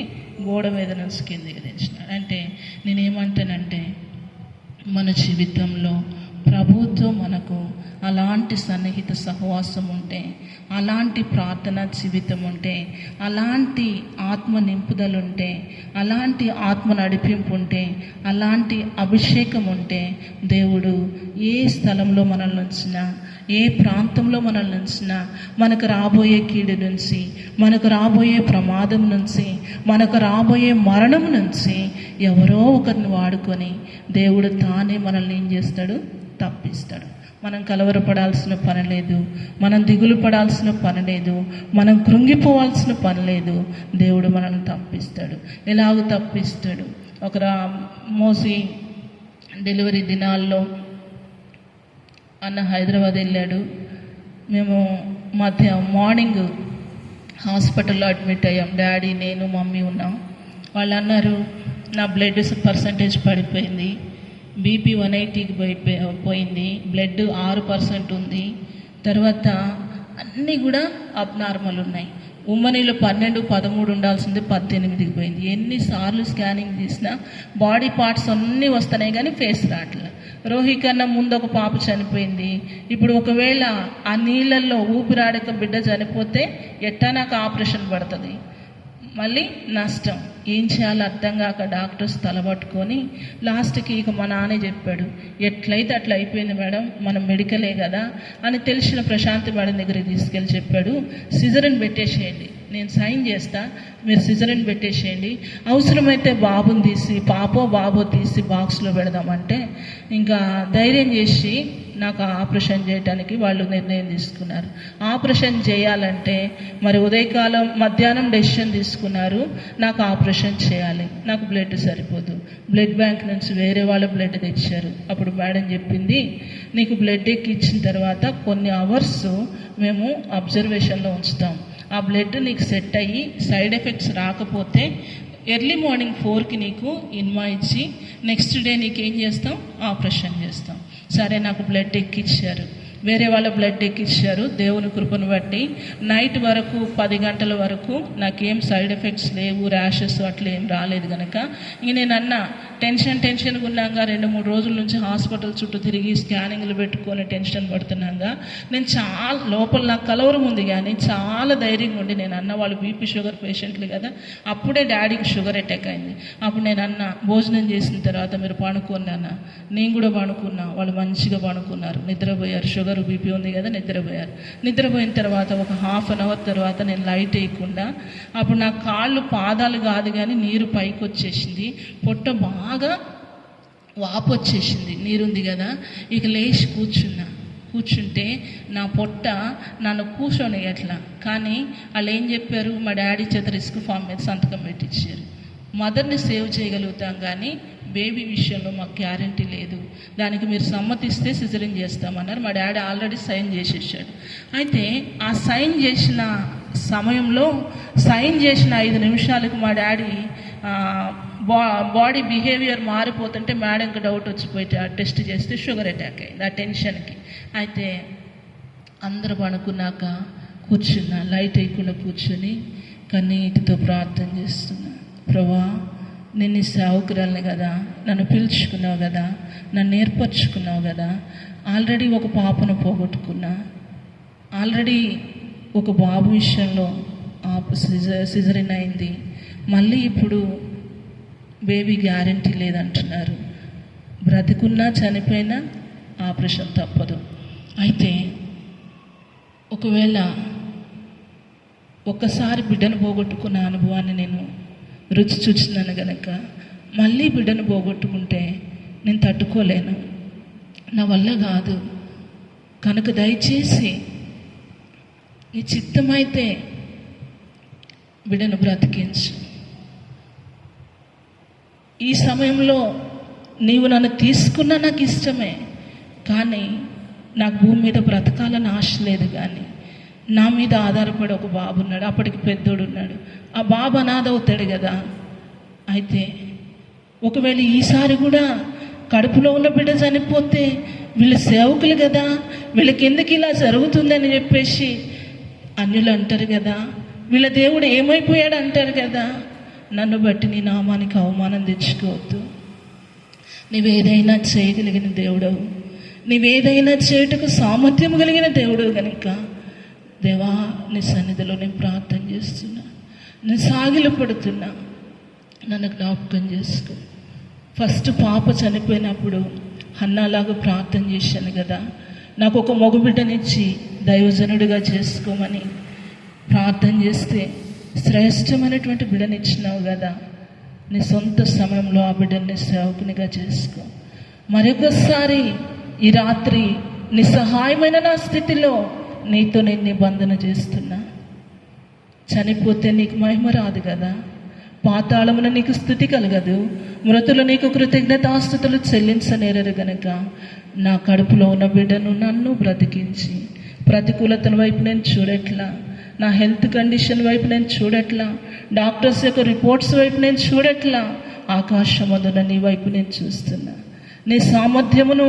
గోడ మీద నుంచి కిందికి దించినాడు. అంటే నేనేమంటానంటే, మన జీవితంలో ప్రభువుతో మనకు అలాంటి సన్నిహిత సహవాసం ఉంటే, అలాంటి ప్రార్థనా జీవితం ఉంటే, అలాంటి ఆత్మ నింపుదల ఉంటే, అలాంటి ఆత్మ నడిపింపు ఉంటే, అలాంటి అభిషేకం ఉంటే, దేవుడు ఏ స్థలంలో మనల్ని ఉంచినా, ఏ ప్రాంతంలో మనల్ని ఉంచినా, మనకు రాబోయే కీడు నుంచి, మనకు రాబోయే ప్రమాదం నుంచి, మనకు రాబోయే మరణం నుంచి ఎవరో ఒకరిని వాడుకొని దేవుడు తానే మనల్ని ఏం చేస్తాడు? తప్పిస్తాడు. మనం కలవరపడాల్సిన పని లేదు, మనం దిగులు పడాల్సిన పని లేదు, మనం కృంగిపోవాల్సిన పని లేదు. దేవుడు మనల్ని తప్పిస్తాడు. ఎలాగ తప్పిస్తాడు? ఒక మోసి డెలివరీ దినాల్లో అన్న హైదరాబాద్ వెళ్ళాడు. మేము మార్నింగ్ హాస్పిటల్లో అడ్మిట్ అయ్యాం. డాడీ, నేను, మమ్మీ ఉన్నాం. వాళ్ళు అన్నారు, నా బ్లడ్ పర్సంటేజ్ పడిపోయింది, బీపీ 180కి పోయింది, బ్లడ్ 6% ఉంది, తర్వాత అన్నీ కూడా అబ్నార్మల్ ఉన్నాయి. ఉమ్మనీళ్ళు 12, 13 ఉండాల్సింది 18కి పోయింది. ఎన్నిసార్లు స్కానింగ్ తీసినా బాడీ పార్ట్స్ అన్నీ వస్తున్నాయి కానీ ఫేస్ రావట్లేదు. రోహి కన్నా ముందు ఒక పాప చనిపోయింది. ఇప్పుడు ఒకవేళ ఆ నీళ్ళల్లో ఊపిరాడక బిడ్డ చనిపోతే ఎట్టా నాకు ఆపరేషన్ పడుతుంది. మళ్ళీ నష్టం. ఏం చేయాలో అర్థం కాక డాక్టర్స్ తలబట్టుకొని లాస్ట్కి ఇక మా నాన్న చెప్పాడు, ఎట్లయితే అట్లా అయిపోయింది మేడం, మనం మెడికలే కదా అని తెలిసిన ప్రశాంతి మేడం దగ్గరికి తీసుకెళ్ళి చెప్పాడు, సిజరన్ పెట్టేసేయండి, నేను సైన్ చేస్తా, మీరు సిజరన్ పెట్టేసేయండి, అవసరమైతే బాబుని తీసి బాబో తీసి బాక్స్లో పెడదామంటే ఇంకా ధైర్యం చేసి నాకు ఆపరేషన్ చేయడానికి వాళ్ళు నిర్ణయం తీసుకున్నారు. ఆపరేషన్ చేయాలంటే మరి ఉదయకాలం మధ్యాహ్నం డెసిషన్ తీసుకున్నారు, నాకు ఆపరేషన్ చేయాలి, నాకు బ్లడ్ సరిపోదు, బ్లడ్ బ్యాంక్ నుంచి వేరే వాళ్ళ బ్లడ్ తెచ్చారు. అప్పుడు మేడం చెప్పింది, నీకు బ్లడ్ ఎక్కిచ్చిన తర్వాత కొన్ని అవర్స్ మేము అబ్జర్వేషన్లో ఉంచుతాం, ఆ బ్లడ్ నీకు సెట్ అయ్యి సైడ్ ఎఫెక్ట్స్ రాకపోతే ఎర్లీ మార్నింగ్ 4కి నీకు ఇన్వా ఇచ్చి నెక్స్ట్ డే నీకు ఏం చేస్తాం, ఆపరేషన్ చేస్తాం. సరే, నాకు బ్లడ్ ఎక్కిచ్చారు, వేరే వాళ్ళ బ్లడ్ ఎక్కిచ్చారు. దేవుని కృపను బట్టి నైట్ వరకు 10 గంటల వరకు నాకేం సైడ్ ఎఫెక్ట్స్ లేవు, ర్యాషెస్ అట్లా ఏం రాలేదు కనుక ఇంక నేను అన్న టెన్షన్గా ఉన్నాగా 2-3 రోజుల నుంచి హాస్పిటల్ చుట్టూ తిరిగి స్కానింగ్లు పెట్టుకొని టెన్షన్ పడుతున్నాగా నేను చాలా లోపల నాకు కలవరం ఉంది, కానీ చాలా ధైర్యంగా ఉండి నేను అన్న, వాళ్ళు బీపీ షుగర్ పేషెంట్లు కదా, అప్పుడే డాడీకి షుగర్ అటాక్ అయింది. అప్పుడు నేను అన్న, భోజనం చేసిన తర్వాత మీరు పడుకోండి అన్న. నేను కూడా పడుకున్నా, వాళ్ళు మంచిగా పడుకున్నారు, నిద్రపోయారు. షుగర్ బీపీ ఉంది కదా, నిద్రపోయారు. నిద్రపోయిన తర్వాత ఒక ½ అన్ అవర్ తర్వాత నేను లైట్ వేయకుండా, అప్పుడు నా కాళ్ళు పాదాలు కాదు కానీ నీరు పైకి వచ్చేసింది, పొట్ట బాగా వాపు వచ్చేసింది, నీరుంది కదా. ఇక లేచి కూర్చుంటే నా పొట్ట నన్ను కూర్చొని ఎట్లా, కానీ వాళ్ళు ఏం చెప్పారు, మా డాడీ చేత రిస్క్ ఫామ్ మీద సంతకం పెట్టించారు. మదర్ని సేవ్ చేయగలుగుతాం కానీ బేబీ విషయంలో మాకు గ్యారంటీ లేదు, దానికి మీరు సమ్మతిస్తే సిజరింగ్ చేస్తామన్నారు. మా డాడీ ఆల్రెడీ సైన్ చేసేసాడు. అయితే ఆ సైన్ చేసిన సమయంలో సైన్ చేసిన 5 నిమిషాలకు మా డాడీ బాడీ బిహేవియర్ మారిపోతుంటే మేడంకి డౌట్ వచ్చిపోయి టెస్ట్ చేస్తే షుగర్ అటాక్ అయింది ఆ టెన్షన్కి. అయితే అందరూ పడుకున్నాక కూర్చున్నా, లైట్ వేయకుండా కూర్చొని కన్నీటితో ప్రార్థన చేస్తున్నా, ప్రభువా నేను నీ సేవకురాలిని కదా, నన్ను పిలుచుకున్నావు కదా, నన్ను ఏర్పరచుకున్నావు కదా, ఆల్రెడీ ఒక పాపను పోగొట్టుకున్నా, ఆల్రెడీ ఒక బాబు విషయంలో సిజరిన్ అయింది, మళ్ళీ ఇప్పుడు బేబీ గ్యారంటీ లేదంటున్నారు, బ్రతికున్నా చనిపోయినా ఆపరేషన్ తప్పదు. అయితే ఒకవేళ ఒక్కసారి బిడ్డను పోగొట్టుకున్న అనుభవాన్ని నేను రుచి చూస్తున్నాను కనుక మళ్ళీ బిడ్డను పోగొట్టుకుంటే నేను తట్టుకోలేను, నా వల్ల కాదు కనుక దయచేసి నీ చిత్తమైతే బిడ్డను బ్రతికించు. ఈ సమయంలో నీవు నన్ను తీసుకున్నా నాకు ఇష్టమే, కానీ నాకు భూమి మీద బ్రతకాలని ఆశ లేదు, కానీ నా మీద ఆధారపడి ఒక బాబు ఉన్నాడు, అప్పటికి పెద్దోడు ఉన్నాడు, ఆ బాబు అనాథ అవుతాడు కదా. అయితే ఒకవేళ ఈసారి కూడా కడుపులో ఉన్న బిడ్డ చనిపోతే వీళ్ళు సేవకులు కదా, వీళ్ళకి ఎందుకు ఇలా జరుగుతుందని చెప్పేసి అన్యులు అంటారు కదా, వీళ్ళ దేవుడు ఏమైపోయాడు అంటారు కదా. నన్ను బట్టి నీ నామానికి అవమానం తెచ్చుకోవద్దు. నీవేదైనా చేయగలిగిన దేవుడవు, నీవేదైనా చేయుటకు సామర్థ్యం కలిగిన దేవుడు కనుక దేవా నీ సన్నిధిలో నేను ప్రార్థన చేస్తున్నా, నేను సాగిలు పడుతున్నా, నన్ను జ్ఞాపకం చేసుకో. ఫస్ట్ పాప చనిపోయినప్పుడు హన్నాలాగా ప్రార్థన చేశాను కదా, నాకు ఒక మగబిడ్డనిచ్చి దైవజనుడిగా చేసుకోమని ప్రార్థన చేస్తే శ్రేష్టమైనటువంటి బిడ్డనిచ్చినావు కదా, నీ సొంత సమయంలో ఆ బిడ్డని సేవకునిగా చేసుకో. మరొకసారి ఈ రాత్రి నిస్సహాయమైన నా స్థితిలో నీతో నేను నిబంధన చేస్తున్నా. చనిపోతే నీకు మహిమ రాదు కదా, పాతాళమున నీకు స్థుతి కలగదు, మృతులు నీకు కృతజ్ఞతాస్తుతులు చెల్లించనేరరు గనక నా కడుపులో ఉన్న బిడ్డను నన్ను బ్రతికించి, ప్రతికూలతల వైపు నేను చూడట్లా, నా హెల్త్ కండిషన్ వైపు నేను చూడట్లా, డాక్టర్స్ యొక్క రిపోర్ట్స్ వైపు నేను చూడట్లా, ఆకాశమందున నీ వైపు నేను చూస్తున్నా. నీ సామర్థ్యమును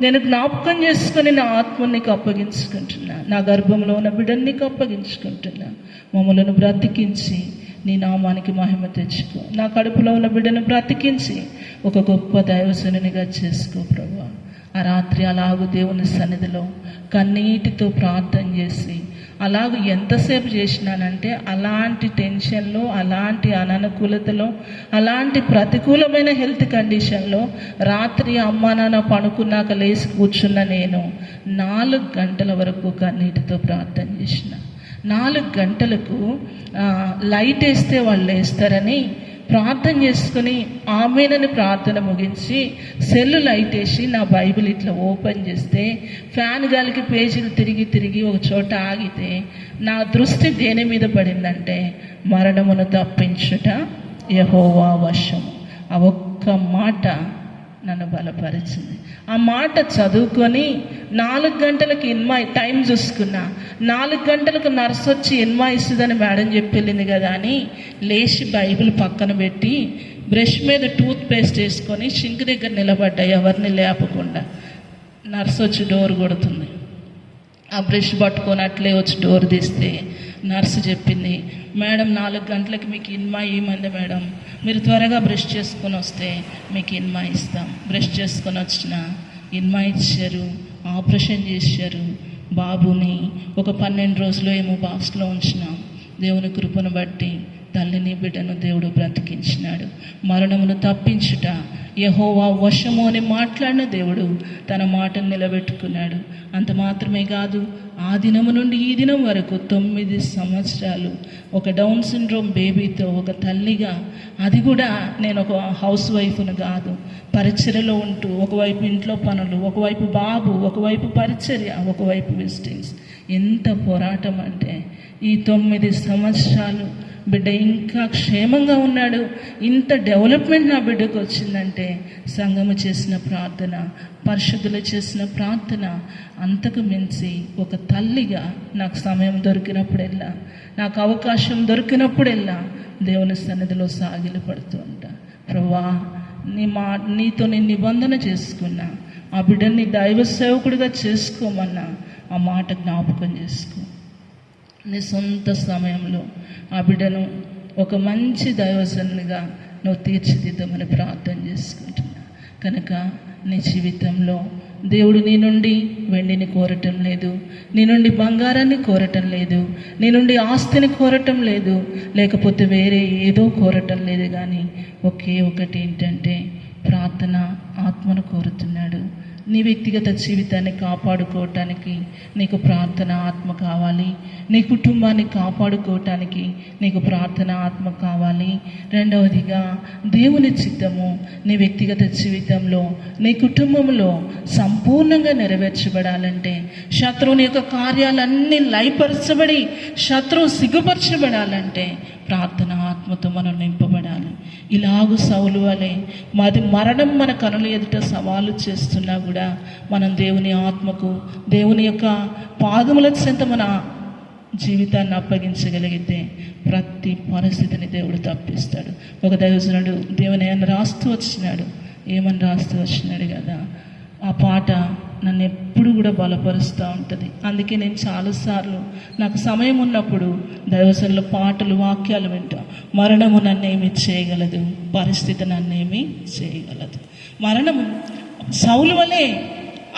నేను జ్ఞాపకం చేసుకొని నా ఆత్మని నీకు అప్పగించుకుంటున్నా, నా గర్భంలో ఉన్న బిడ్డని నీకు అప్పగించుకుంటున్నా. మమ్మలను బ్రతికించి నీ నామానికి మహిమ తెచ్చుకో. నా కడుపులో ఉన్న బిడ్డను బ్రతికించి ఒక గొప్ప దైవజనునిగా చేసుకో ప్రభువా. ఆ రాత్రి అలాగూ దేవుని సన్నిధిలో కన్నీటితో ప్రార్థన చేసి అలాగ ఎంతసేపు చేసినానంటే అలాంటి టెన్షన్లో, అలాంటి అననుకూలతలో, అలాంటి ప్రతికూలమైన హెల్త్ కండిషన్లో రాత్రి అమ్మా నాన్న పడుకున్నాక లేచి కూర్చున్న నేను 4 గంటల వరకు కన్నీటితో ప్రార్థన చేసిన. 4 గంటలకు లైట్ వేస్తే వాళ్ళు వేస్తారని ప్రార్థన చేసుకుని ఆమేనని ప్రార్థన ముగించి సెల్ లైట్ వేసి నా బైబిల్ ఇట్లా ఓపెన్ చేస్తే ఫ్యాన్ గాలికి పేజీలు తిరిగి తిరిగి ఒక చోట ఆగితే నా దృష్టి దేని మీద పడిందంటే మరణమును తప్పించుట యెహోవా వశము. ఆ ఒక్క మాట నన్ను బలపరిచింది. ఆ మాట చదువుకొని 4 గంటలకు ఇన్మా టైం చూసుకున్నా. 4 గంటలకు నర్స్ వచ్చి ఇన్మా ఇస్తుందని మేడం చెప్పెళ్ళింది కదా అని లేచి బైబిల్ పక్కన పెట్టి బ్రష్ మీద టూత్ పేస్ట్ వేసుకొని సింక్ దగ్గర నిలబడ్డా, ఎవరిని లేపకుండా. నర్స్ వచ్చి డోర్ కొడుతుంది. ఆ బ్రష్ పట్టుకొని అట్లే వచ్చి డోర్ తీస్తే నర్సు చెప్పింది, మేడం 4 గంటలకి మీకు ఇన్మా ఇవ్వమంది మేడం, మీరు త్వరగా బ్రష్ చేసుకొని వస్తే మీకు ఇన్మా ఇస్తాం. బ్రష్ చేసుకొని వచ్చిన ఇన్మా ఇచ్చారు, ఆపరేషన్ చేశారు. బాబుని ఒక 12 రోజులు ఏమో బాక్స్లో ఉంచినాం. దేవుని కృపను బట్టి తల్లిని బిడ్డను దేవుడు బ్రతికించినాడు. మరణమును తప్పించుట యెహోవా వశము అని మాట్లాడిన దేవుడు తన మాటను నిలబెట్టుకున్నాడు. అంత మాత్రమే కాదు, ఆ దినము నుండి ఈ దినం వరకు 9 సంవత్సరాలు ఒక డౌన్ సిండ్రోమ్ బేబీతో ఒక తల్లిగా, అది కూడా నేను ఒక హౌస్ వైఫ్ను కాదు, పరిచర్యలో ఉంటూ ఒకవైపు ఇంట్లో పనులు, ఒకవైపు బాబు, ఒకవైపు పరిచర్య, ఒకవైపు విజిటింగ్స్. ఎంత పోరాటం అంటే ఈ 9 సంవత్సరాలు బిడ్డ ఇంకా క్షేమంగా ఉన్నాడు. ఇంత డెవలప్మెంట్ నా బిడ్డకు వచ్చిందంటే సంఘము చేసిన ప్రార్థన, పరిశుద్ధులు చేసిన ప్రార్థన. అంతకు మించి ఒక తల్లిగా నాకు సమయం దొరికినప్పుడెల్లా, నాకు అవకాశం దొరికినప్పుడెల్లా దేవుని సన్నిధిలో సాగిలి పడుతూ ఉంటా. ప్రభువా, నీతో నేను నిబంధన చేసుకున్నా, ఆ బిడ్డని దైవ సేవకుడిగా చేసుకోమన్నా ఆ మాట జ్ఞాపకం చేసుకో. నీ సొంత సమయంలో ఆ బిడ్డను ఒక మంచి దైవజనునిగా నువ్వు తీర్చిదిద్దామని ప్రార్థన చేసుకుంటున్నా. కనుక నీ జీవితంలో దేవుడు నీ నుండి వెండిని కోరటం లేదు, నీ నుండి బంగారాన్ని కోరటం లేదు, నీ నుండి ఆస్తిని కోరటం లేదు, లేకపోతే వేరే ఏదో కోరటం లేదు. కానీ ఒకే ఒకటి ఏంటంటే ప్రార్థన ఆత్మను కోరుతున్నాడు. నీ వ్యక్తిగత జీవితాన్ని కాపాడుకోవటానికి నీకు ప్రార్థన ఆత్మ కావాలి. నీ కుటుంబాన్ని కాపాడుకోవటానికి నీకు ప్రార్థన ఆత్మ కావాలి. రెండవదిగా దేవుని చిత్తము నీ వ్యక్తిగత జీవితంలో, నీ కుటుంబంలో సంపూర్ణంగా నెరవేర్చబడాలంటే, శత్రువుని యొక్క కార్యాలన్నీ లయపరచబడి శత్రువు సిగ్గుపరచబడాలంటే ప్రార్థన ఆత్మతో మనం నింపబడాలి. ఇలాగూ సౌలు వలె మరణం మన కనుల ఎదుట సవాలు చేస్తున్నా కూడా మనం దేవుని ఆత్మకు, దేవుని యొక్క పాదముల చెంత మన జీవితాన్ని అప్పగించగలిగితే ప్రతి పరిస్థితిని దేవుడు తప్పిస్తాడు. ఒక దైవజనుడు దేవుని ఆయన రాస్తూ వచ్చినాడు, ఏమని రాస్తూ వచ్చినాడు కదా, ఆ పాట నన్ను ఎప్పుడు కూడా బలపరుస్తూ ఉంటుంది. అందుకే నేను చాలాసార్లు నాకు సమయం ఉన్నప్పుడు దైవజనుల పాటలు, వాక్యాలు వింటా. మరణము నన్నేమి చేయగలదు, పరిస్థితి నన్నేమి చేయగలదు. మరణము సౌలు వలె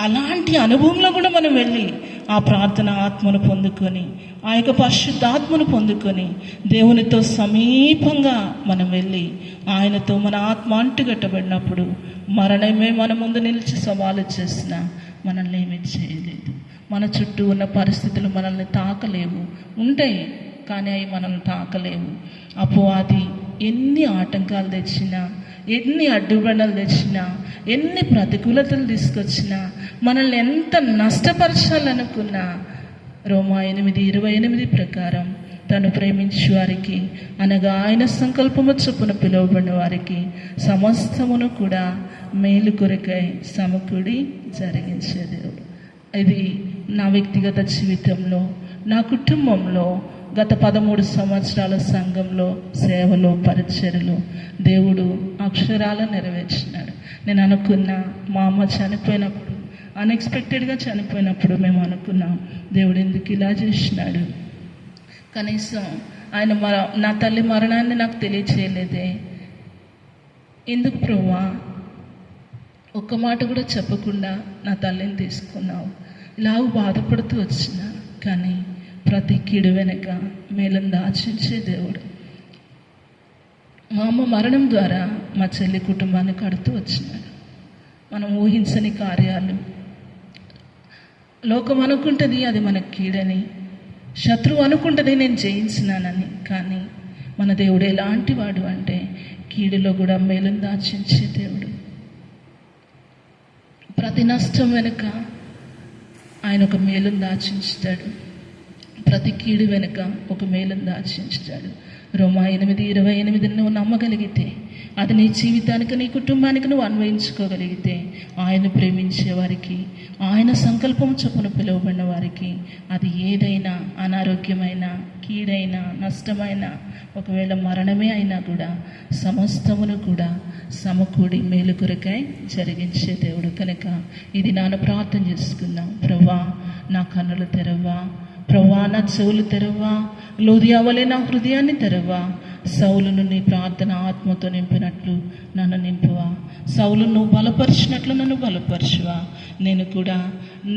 అలాంటి అనుభవంలో కూడా మనం వెళ్ళి ఆ ప్రార్థన ఆత్మను పొందుకొని, ఆ యొక్క పరిశుద్ధాత్మను పొందుకొని దేవునితో సమీపంగా మనం వెళ్ళి ఆయనతో మన ఆత్మ అంటుగట్టబడినప్పుడు మరణమే మన ముందు నిలిచి సవాలు చేసినా మనల్ని ఏమీ చేయలేదు. మన చుట్టూ ఉన్న పరిస్థితులు మనల్ని తాకలేవు, ఉంటాయి కానీ అవి మనల్ని తాకలేవు. అపవాది ఎన్ని ఆటంకాలు తెచ్చినా, ఎన్ని అడ్డుబండలు తెచ్చినా, ఎన్ని ప్రతికూలతలు తీసుకొచ్చినా, మనల్ని ఎంత నష్టపరచాలనుకున్నా రోమా 8:28 ప్రకారం తను ప్రేమించు వారికి, అనగా ఆయన సంకల్పము చొప్పున పిలువబడిన వారికి సమస్తమును కూడా మేలు కొరకై సమకూడి జరిగించే దేవుడు. ఇది నా వ్యక్తిగత జీవితంలో, నా కుటుంబంలో గత 13 సంవత్సరాల సంఘంలో, సేవలో, పరిచర్యలో దేవుడు అక్షరాల నెరవేర్చినాడు. నేను అనుకున్నా, మా అమ్మ చనిపోయినప్పుడు, అన్ఎక్స్పెక్టెడ్గా చనిపోయినప్పుడు మేము అనుకున్నాం, దేవుడు ఎందుకు ఇలా చేసినాడు, కనీసం ఆయన నా తల్లి మరణాన్ని నాకు తెలియచేయలేదే, ఎందుకు ప్రభువా ఒక్క మాట కూడా చెప్పకుండా నా తల్లిని తీసుకున్నావు, ఇలాగ బాధపడుతూ వచ్చిన. కానీ ప్రతి కీడు వెనుక మేలును దాచించే దేవుడు. మా అమ్మ మరణం ద్వారా మా చెల్లి కుటుంబాన్ని కడుతూ వచ్చినాడు. మనం ఊహించని కార్యాలు. లోకం అనుకుంటుంది అది మనకు కీడని, శత్రువు అనుకుంటుంది నేను జయించినానని. కానీ మన దేవుడు ఎలాంటి వాడు అంటే కీడులో కూడా మేలును దాచించే దేవుడు. ప్రతి నష్టం వెనుక ఆయన ఒక మేలును దాచించుతాడు. ప్రతి కీడు వెనుక ఒక మేలును దాచించుతాడు. రోమా 8:28 నువ్వు నమ్మగలిగితే, అది నీ జీవితానికి నీ కుటుంబానికి నువ్వు అన్వయించుకోగలిగితే, ఆయన ప్రేమించే వారికి, ఆయన సంకల్పం చొప్పున పిలువబడిన వారికి అది ఏదైనా, అనారోగ్యమైన, కీడైన, నష్టమైన, ఒకవేళ మరణమే అయినా కూడా సమస్తమును కూడా సమకూడి మేలు కొరకై జరిగించే దేవుడు. కనుక ఇది నాన్న ప్రార్థన చేసుకుందాం. ప్రభువా నా కన్నులు తెరవ్వా, ప్రభువా నా చెవులు తెరవ్వా, లోదియా వలె నా హృదయాన్ని తెరవ్వా. సౌలును నీ ప్రార్థన ఆత్మతో నింపినట్లు నన్ను నింపువా. సౌలును నువ్వు బలపరిచినట్లు నన్ను బలపరచువా. నేను కూడా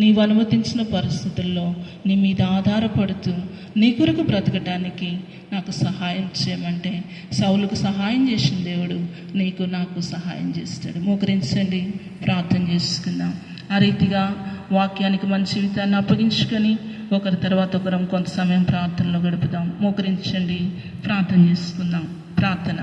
నీవు అనుమతించిన పరిస్థితుల్లో నీ మీద ఆధారపడుతూ నీ కొరకు బ్రతకటానికి నాకు సహాయం చేయమంటే, సౌలుకు సహాయం చేసిన దేవుడు నీకు నాకు సహాయం చేస్తాడు. మోకరించండి, ప్రార్థన చేసుకుందాం. ఆ రీతిగా వాక్యానికి మన జీవితాన్ని అప్పగించుకొని ఒకరి తర్వాత ఒకరం కొంత సమయం ప్రార్థనలో గడుపుదాం. మోకరించండి, ప్రార్థన చేసుకుందాం. ప్రార్థన.